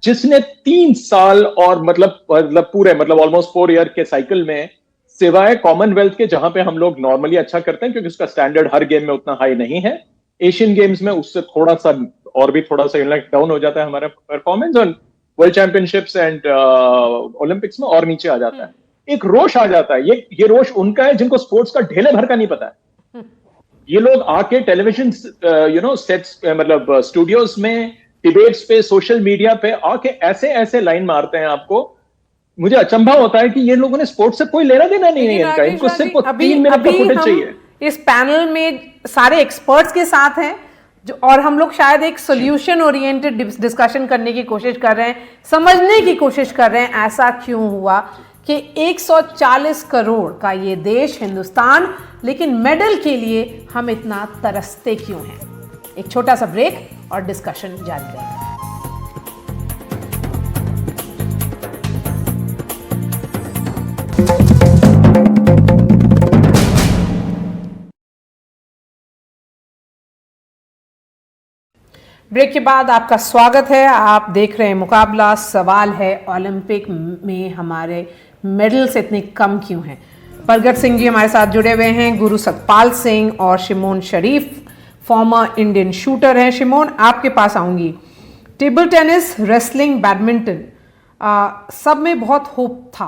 जिसने 3 साल और मतलब पूरे मतलब ऑलमोस्ट 4 ईयर के साइकिल में, सिवाय कॉमनवेल्थ के जहां पे हम लोग नॉर्मली अच्छा करते हैं क्योंकि उसका स्टैंडर्ड हर गेम में उतना हाई नहीं है, एशियन गेम्स में उससे थोड़ा सा और भी थोड़ा सा डाउन हो जाता है हमारा परफॉर्मेंस, और वर्ल्ड चैंपियनशिप्स एंड ओलंपिक्स में और नीचे आ जाता है। एक रोष आ जाता है, ये रोष उनका है जिनको स्पोर्ट्स का ढेले भर का नहीं पता है। ये लोग आके टेलीविजन सेट्स मतलब स्टूडियोज में, डिबेट्स पे, सोशल मीडिया पे आके ऐसे ऐसे लाइन मारते हैं आपको, मुझे अचंभा होता है कि ये लोगों ने स्पोर्ट्स से कोई लेना देना नहीं है इनका, इनको सिर्फ 3 मिनट का फुटेज चाहिए। इस पैनल में सारे एक्सपर्ट्स के साथ हैं जो, और हम लोग शायद एक सोल्यूशन ओरिएंटेड डिस्कशन करने की कोशिश कर रहे हैं, समझने की कोशिश कर रहे हैं ऐसा क्यों हुआ कि 140 करोड़ का ये देश हिंदुस्तान, लेकिन मेडल के लिए हम इतना तरसते क्यों हैं। एक छोटा सा ब्रेक और डिस्कशन जारी रहेगा। ब्रेक के बाद आपका स्वागत है। आप देख रहे हैं मुकाबला। सवाल है ओलंपिक में हमारे मेडल्स इतने कम क्यों हैं। परगत सिंह जी हमारे साथ जुड़े हुए हैं, गुरु सतपाल सिंह और शिमोन शरीफ फॉर्मर इंडियन शूटर हैं। शिमोन, आपके पास आऊंगी। टेबल टेनिस, रेसलिंग, बैडमिंटन सब में बहुत होप था,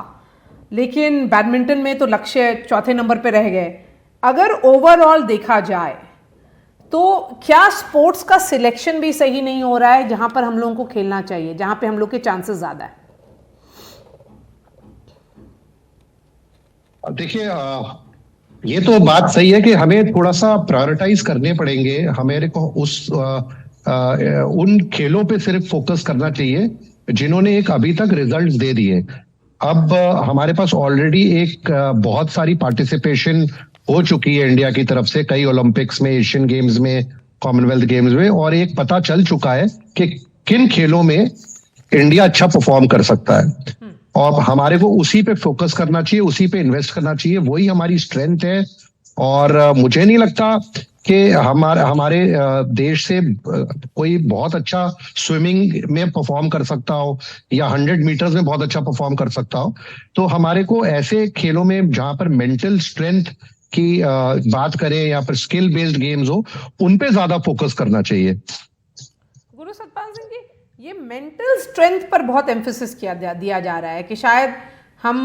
लेकिन बैडमिंटन में तो लक्ष्य चौथे नंबर पे रह गए। अगर ओवरऑल देखा जाए तो क्या स्पोर्ट्स का सिलेक्शन भी सही नहीं हो रहा है जहां पर हम लोगों को खेलना चाहिए, जहां पे हम लोग के चांसेस ज्यादा है? देखिए, ये तो बात सही है कि हमें थोड़ा सा प्रायोरिटाइज करने पड़ेंगे। हमें को उन खेलों पे सिर्फ फोकस करना चाहिए जिन्होंने एक अभी तक रिजल्ट्स दे दिए। अब हमारे पास ऑलरेडी एक बहुत सारी पार्टिसिपेशन हो चुकी है इंडिया की तरफ से, कई ओलंपिक्स में, एशियन गेम्स में, कॉमनवेल्थ गेम्स में, और एक पता चल चुका है कि किन खेलों में इंडिया अच्छा परफॉर्म कर सकता है। और हमारे को उसी पे फोकस करना चाहिए, उसी पे इन्वेस्ट करना चाहिए, वही हमारी स्ट्रेंथ है। और मुझे नहीं लगता कि हमारे देश से कोई बहुत अच्छा स्विमिंग में परफॉर्म कर सकता हो या 100 मीटर्स में बहुत अच्छा परफॉर्म कर सकता हो। तो हमारे को ऐसे खेलों में जहां पर मेंटल स्ट्रेंथ की बात करें या फिर स्किल बेस्ड गेम्स हो, उन पे ज्यादा फोकस करना चाहिए। गुरु सतपाल सिंह जी, ये मेंटल स्ट्रेंथ पर बहुत एम्फेसिस दिया जा रहा है कि शायद हम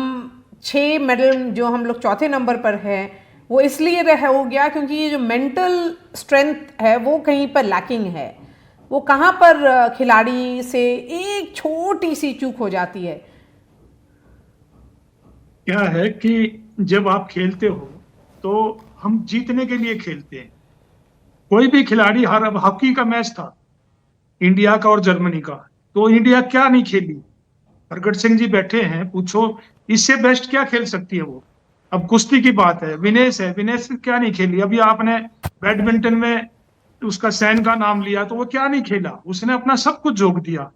6 मेडल जो हम लोग चौथे नंबर पर है वो इसलिए हो गया क्योंकि ये जो मेंटल स्ट्रेंथ है वो कहीं पर लैकिंग है। वो कहाँ पर खिलाड़ी से एक छोटी सी चूक हो जाती है? क्या है कि जब आप खेलते हो तो हम जीतने के लिए खेलते हैं। कोई भी खिलाड़ी, हर हॉकी का मैच था इंडिया का और जर्मनी का, तो इंडिया क्या नहीं खेली। प्रगट सिंह जी बैठे हैं, पूछो इससे बेस्ट क्या खेल सकती है वो। अब कुश्ती की बात है, विनेश है, विनेश क्या नहीं खेली। अभी आपने बैडमिंटन में उसका सैन का नाम लिया, तो वो क्या नहीं खेला, उसने अपना सब कुछ झोंक दिया।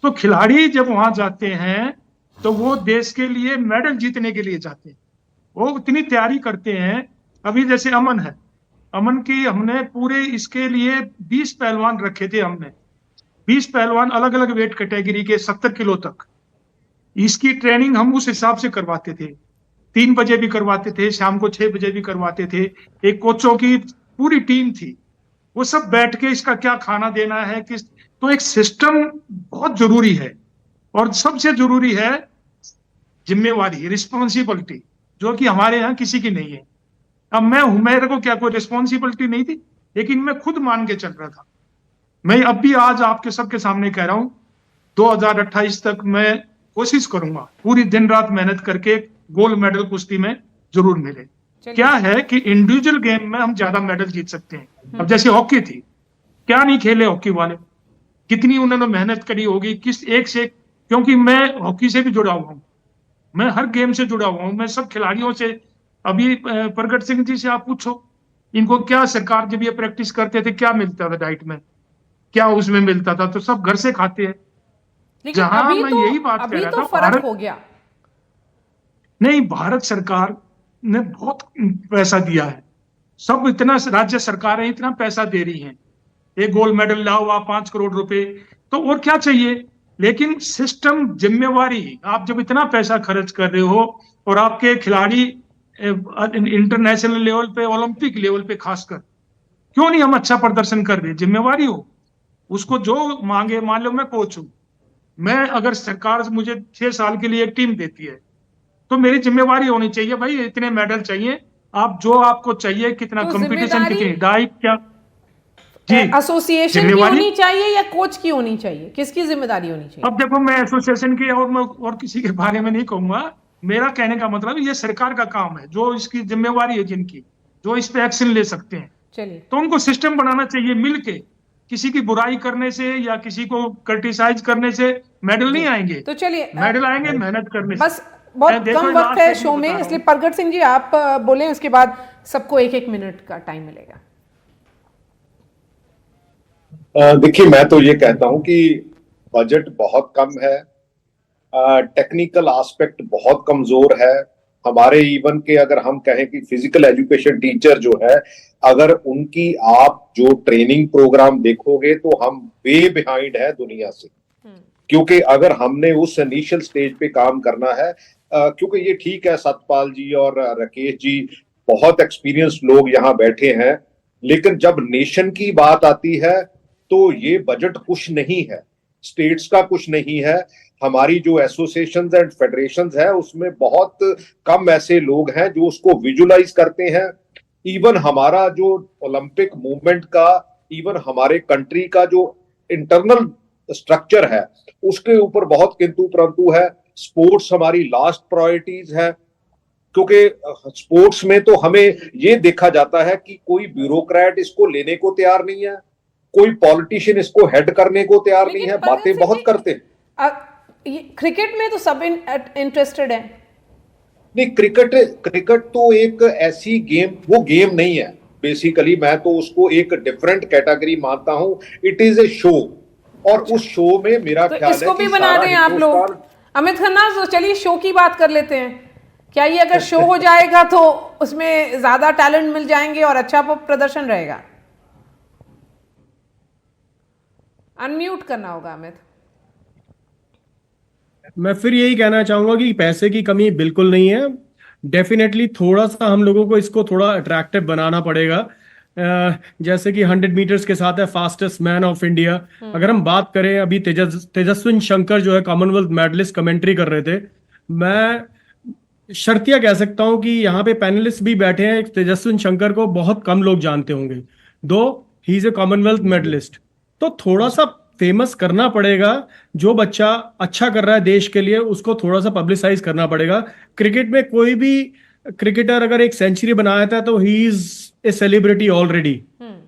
तो खिलाड़ी जब वहां जाते हैं तो वो देश के लिए मेडल जीतने के लिए जाते हैं, वो इतनी तैयारी करते हैं। अभी जैसे अमन है, अमन की हमने पूरे इसके लिए 20 पहलवान रखे थे हमने, 20 पहलवान अलग अलग वेट कैटेगरी के 70 किलो तक। इसकी ट्रेनिंग हम उस हिसाब से करवाते थे, 3 बजे भी करवाते थे, शाम को 6 बजे भी करवाते थे। एक कोचों की पूरी टीम थी, वो सब बैठ के इसका क्या खाना देना है, किस, तो एक सिस्टम बहुत जरूरी है। और सबसे जरूरी है जिम्मेवारी, रिस्पॉन्सिबिलिटी, जो कि हमारे यहाँ किसी की नहीं है। अब मैं हूं, मेरे को क्या कोई रिस्पॉन्सिबिलिटी नहीं थी, लेकिन मैं खुद मान के चल रहा था। मैं अब भी आज आपके सबके सामने कह रहा हूं, 2028 तक मैं कोशिश करूंगा पूरी दिन रात मेहनत करके गोल्ड मेडल कुश्ती में जरूर मिले। क्या है कि इंडिविजुअल गेम में हम ज्यादा मेडल जीत सकते हैं। अब जैसे हॉकी थी, क्या नहीं खेले हॉकी वाले, कितनी उन्होंने मेहनत करी होगी, किस एक से, क्योंकि मैं हॉकी से भी जुड़ा हुआ हूं, मैं हर गेम से जुड़ा हुआ हूं, मैं सब खिलाड़ियों से। अभी प्रगट सिंह जी से आप पूछो, इनको क्या सरकार जब ये प्रैक्टिस करते थे क्या मिलता था डाइट में, क्या उसमें मिलता था, तो सब घर से खाते हैं। जहां मैं यही बात कह रहा था, फर्क हो गया नहीं, भारत सरकार ने बहुत पैसा दिया है, सब इतना, राज्य सरकारें इतना पैसा दे रही हैं, एक गोल्ड मेडल लाओ आप 5 करोड़ रुपए, तो और क्या चाहिए। लेकिन सिस्टम, जिम्मेवारी, आप जब इतना पैसा खर्च कर रहे हो और आपके खिलाड़ी इंटरनेशनल लेवल पे, ओलंपिक लेवल पे खासकर, क्यों नहीं हम अच्छा प्रदर्शन कर रहे, जिम्मेवारी हो उसको जो मांगे। मान लो मैं कोच हूं, मैं अगर सरकार मुझे 6 साल के लिए एक टीम देती है तो मेरी जिम्मेवारी होनी चाहिए, भाई इतने मेडल चाहिए, आप जो आपको चाहिए, कितना तो कंपटीशन, कितनी डाइट, क्या जी एसोसिएशन की होनी चाहिए या कोच की होनी चाहिए, किसकी जिम्मेदारी होनी चाहिए? अब देखो, मैं एसोसिएशन की और मैं और किसी के बारे में नहीं कहूंगा। मेरा कहने का मतलब ये सरकार का काम है, जो इसकी जिम्मेवारी है, जिनकी जो इस पे एक्शन ले सकते हैं, चलिए, तो उनको सिस्टम बनाना चाहिए मिलके। किसी की बुराई करने से या किसी को क्रिटिसाइज करने से मेडल नहीं आएंगे। तो चलिए, मेडल आएंगे मेहनत करने से। बस बहुत कम वक्त है शो में, इसलिए प्रगट सिंह जी आप बोले, उसके बाद सबको 1-1 मिनट का टाइम मिलेगा। देखिए, मैं तो ये कहता हूं कि बजट बहुत कम है, टेक्निकल एस्पेक्ट बहुत कमजोर है हमारे। इवन के अगर हम कहें कि फिजिकल एजुकेशन टीचर जो है, अगर उनकी आप जो ट्रेनिंग प्रोग्राम देखोगे तो हम वे बिहाइंड है दुनिया से। क्योंकि अगर हमने उस इनिशियल स्टेज पे काम करना है, क्योंकि ये ठीक है, सतपाल जी और राकेश जी बहुत एक्सपीरियंस्ड लोग यहाँ बैठे हैं, लेकिन जब नेशन की बात आती है तो ये बजट कुछ नहीं है। स्टेट्स का कुछ नहीं है। हमारी जो एसोसिएशंस एंड फेडरेशंस है उसमें बहुत कम ऐसे लोग हैं जो उसको विजुलाइज करते हैं। इवन हमारा जो ओलंपिक मूवमेंट का, इवन हमारे कंट्री का जो इंटरनल स्ट्रक्चर है उसके ऊपर बहुत किंतु परंतु है। स्पोर्ट्स हमारी लास्ट प्रायोरिटीज है, क्योंकि स्पोर्ट्स में तो हमें ये देखा जाता है कि कोई ब्यूरोक्रेट इसको लेने को तैयार नहीं है, कोई पॉलिटिशियन इसको हेड करने को तैयार नहीं है, बातें बहुत करते हैं। क्रिकेट में तो सब इंटरेस्टेड है। नहीं, क्रिकेट तो एक ऐसी गेम, वो गेम नहीं है बेसिकली। मैं तो उसको एक डिफरेंट कैटेगरी मानता हूं। इट इज ए शो, और उस शो में मेरा तो ख्याल इसको है भी कि बना दें आप लोग। अमित खन्ना, तो चलिए शो की बात कर लेते हैं। क्या ये अगर शो हो जाएगा तो उसमें ज्यादा टैलेंट मिल जाएंगे और अच्छा प्रदर्शन रहेगा? अनम्यूट करना होगा अमित। मैं फिर यही कहना चाहूंगा कि पैसे की कमी बिल्कुल नहीं है। डेफिनेटली थोड़ा सा हम लोगों को इसको थोड़ा अट्रैक्टिव बनाना पड़ेगा। जैसे कि 100 मीटर्स के साथ है फास्टेस्ट मैन ऑफ इंडिया। अगर हम बात करें, अभी तेजस्विन शंकर जो है कॉमनवेल्थ मेडलिस्ट कमेंट्री कर रहे थे। मैं शर्तिया कह सकता हूं कि यहाँ पे पैनलिस्ट भी बैठे हैं, तेजस्विन शंकर को बहुत कम लोग जानते होंगे, दो ही इज ए कॉमनवेल्थ मेडलिस्ट। तो थोड़ा सा फेमस करना पड़ेगा। जो बच्चा अच्छा कर रहा है देश के लिए उसको थोड़ा सा पब्लिसाइज करना पड़ेगा। क्रिकेट में कोई भी क्रिकेटर अगर एक सेंचुरी बनाया था तो ही इज ए सेलिब्रिटी ऑलरेडी।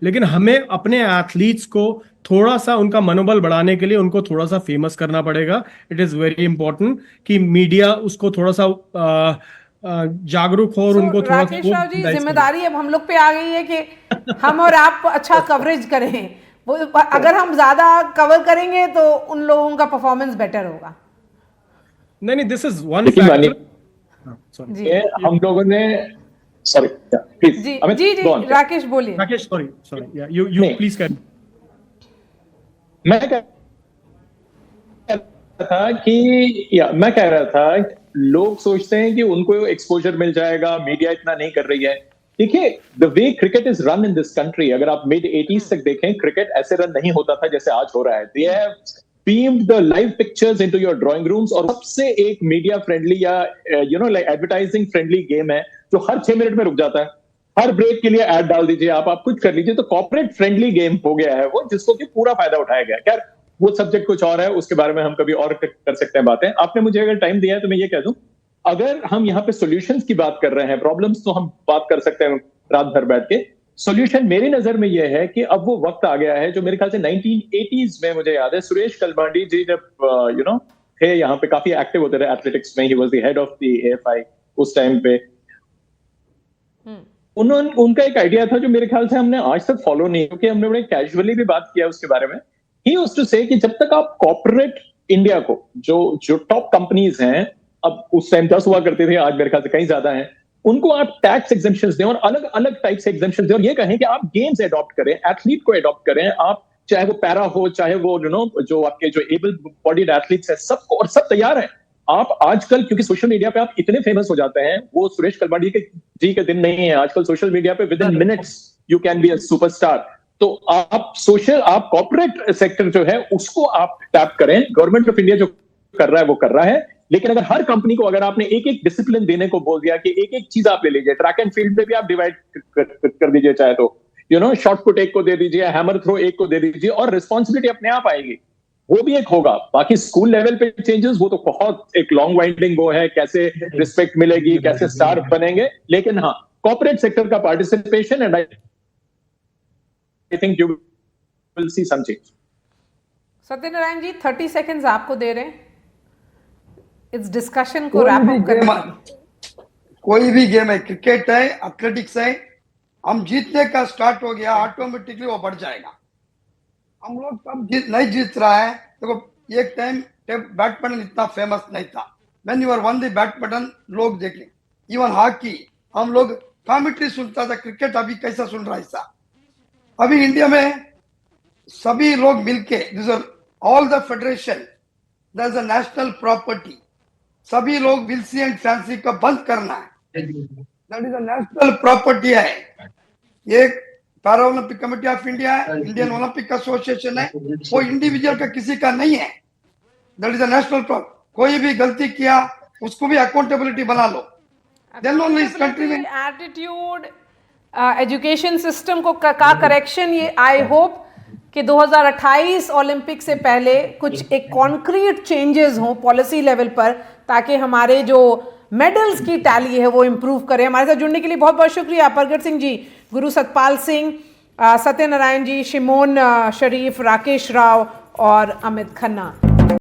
लेकिन हमें अपने एथलीट्स को थोड़ा सा उनका मनोबल बढ़ाने के लिए उनको थोड़ा सा फेमस करना पड़ेगा। इट इज वेरी इंपॉर्टेंट कि मीडिया उसको थोड़ा सा जागरूक हो और उनको थोड़ा राकेश राव जी, जिम्मेदारी अब हम लोग पे आ गई है कि हम और आप अच्छा कवरेज करें। वो अगर हम ज्यादा कवर करेंगे तो उन लोगों का परफॉर्मेंस बेटर होगा। नहीं, दिस इज वन फैक्टर। हम लोगों ने सॉरी प्लीज जी राकेश बोलिए। Rakesh sorry you please can. मैं कह रहा था लोग सोचते हैं कि उनको एक्सपोजर मिल जाएगा, मीडिया इतना नहीं कर रही है। देखिए, the way cricket is run in this country, अगर आप मिड 80s तक देखें, क्रिकेट ऐसे रन नहीं होता था जैसे आज हो रहा है। They have beamed the live pictures into your drawing rooms, और सबसे एक मीडिया फ्रेंडली या लाइक एडवर्टाइजिंग फ्रेंडली गेम है जो हर 6 मिनट में रुक जाता है। हर ब्रेक के लिए ऐड डाल दीजिए, आप कुछ कर लीजिए। तो कॉर्पोरेट फ्रेंडली गेम हो गया है वो, जिसको कि पूरा फायदा उठाया गया। खैर, वो सब्जेक्ट कुछ और है, उसके बारे में हम कभी और कर सकते हैं बातें। आपने मुझे अगर टाइम दिया है तो मैं ये कह दूं, अगर हम यहाँ पे सॉल्यूशंस की बात कर रहे हैं, प्रॉब्लम्स तो हम बात कर सकते हैं रात भर बैठ के। सॉल्यूशन मेरी नजर में यह है कि अब वो वक्त आ गया है जो मेरे ख्याल से 1980s में, मुझे याद है सुरेश कलमाडी जी जब थे यहाँ पे, काफी एक्टिव होते थे एथलेटिक्स में। He was the head of the AFI उस टाइम पे। उनका एक आइडिया था जो मेरे ख्याल से हमने आज तक फॉलो नहीं, क्योंकि हमने बड़े कैजुअली भी बात किया उसके बारे में। ही यूज्ड टू से कि जब तक आप कॉर्पोरेट इंडिया को, जो टॉप कंपनीज हैं, अब उस टाइम 10 हुआ करते थे, आज मेरे ख्याल से कहीं ज्यादा हैं, उनको आप टैक्स एग्जेम्पशंस दें और अलग अलग टाइप से एग्जेम्पशंस दें, और ये कहें कि आप गेम्स एडॉप्ट करें, एथलीट को एडॉप्ट करें। आप चाहे वो पैरा हो, चाहे वो जो आपके जो एबल बॉडीड एथलीट्स हैं, सबको, और सब तैयार हैं। आप आजकल, क्योंकि सोशल मीडिया पे आप इतने फेमस हो जाते हैं, वो सुरेश कलमाडी जी के दिन नहीं है। आजकल सोशल मीडिया पे with in minutes you can be a superstar. तो आप कॉर्पोरेट सेक्टर जो है उसको आप टैप करें। गवर्नमेंट ऑफ इंडिया जो कर रहा है वो कर रहा है, लेकिन अगर हर कंपनी को अगर आपने एक एक डिसिप्लिन देने को बोल दिया कि एक एक चीज आप ले लीजिए, ट्रैक एंड फील्ड में भी आप डिवाइड कर दीजिए, चाहे तो शॉर्ट पुट एक को दे दीजिए, हैमर थ्रो एक को दे दीजिए, और रिस्पॉन्सिबिलिटी अपने आप आएगी, वो भी एक होगा। बाकी स्कूल लेवल पे चेंजेस वो तो बहुत एक लॉन्ग वाइंडिंग वो है, कैसे रिस्पेक्ट मिलेगी, कैसे स्टार बनेंगे। लेकिन हाँ, कॉर्पोरेट सेक्टर का participation, and I think you will see some change. Satyanarayan ji 30 seconds आपको दे रहे हैं इस डिस्कशन को रैप अप करने। कोई भी गेम है, क्रिकेट है, एथलेटिक्स है, हम जीतने का स्टार्ट हो गया, ऑटोमेटिकली वो बढ़ जाएगा। हम लोग कब नहीं जीत रहा है। देखो, एक टाइम बैडमिंटन इतना फेमस नहीं था। When you are won the badminton लोग देखें, इवन हॉकी हम लोग कमेंट्री सुनता था। क्रिकेट अभी कैसा सुन रहा है ऐसा। अभी इंडिया में सभी लोग मिलके, this are all the federation, that is a national property. सभी लोग विल्सी एंड फैंसी का बंद करना है, that is a national property है। एक para Olympic committee of India है, इंडियन ओलंपिक एसोसिएशन है, वो इंडिविजुअल का किसी का नहीं है, that is a national problem. कोई भी गलती किया उसको भी अकाउंटेबिलिटी बना लो, देन ओनली इस कंट्री में एटीट्यूड एजुकेशन सिस्टम को का करेक्शन, ये आई होप कि 2028 ओलंपिक से पहले कुछ एक कॉन्क्रीट चेंजेस हों पॉलिसी लेवल पर, ताकि हमारे जो मेडल्स की टैली है वो इम्प्रूव करें। हमारे साथ जुड़ने के लिए बहुत बहुत शुक्रिया प्रगट सिंह जी, गुरु सतपाल सिंह, सत्यनारायण जी, शिमोन शरीफ, राकेश राव और अमित खन्ना।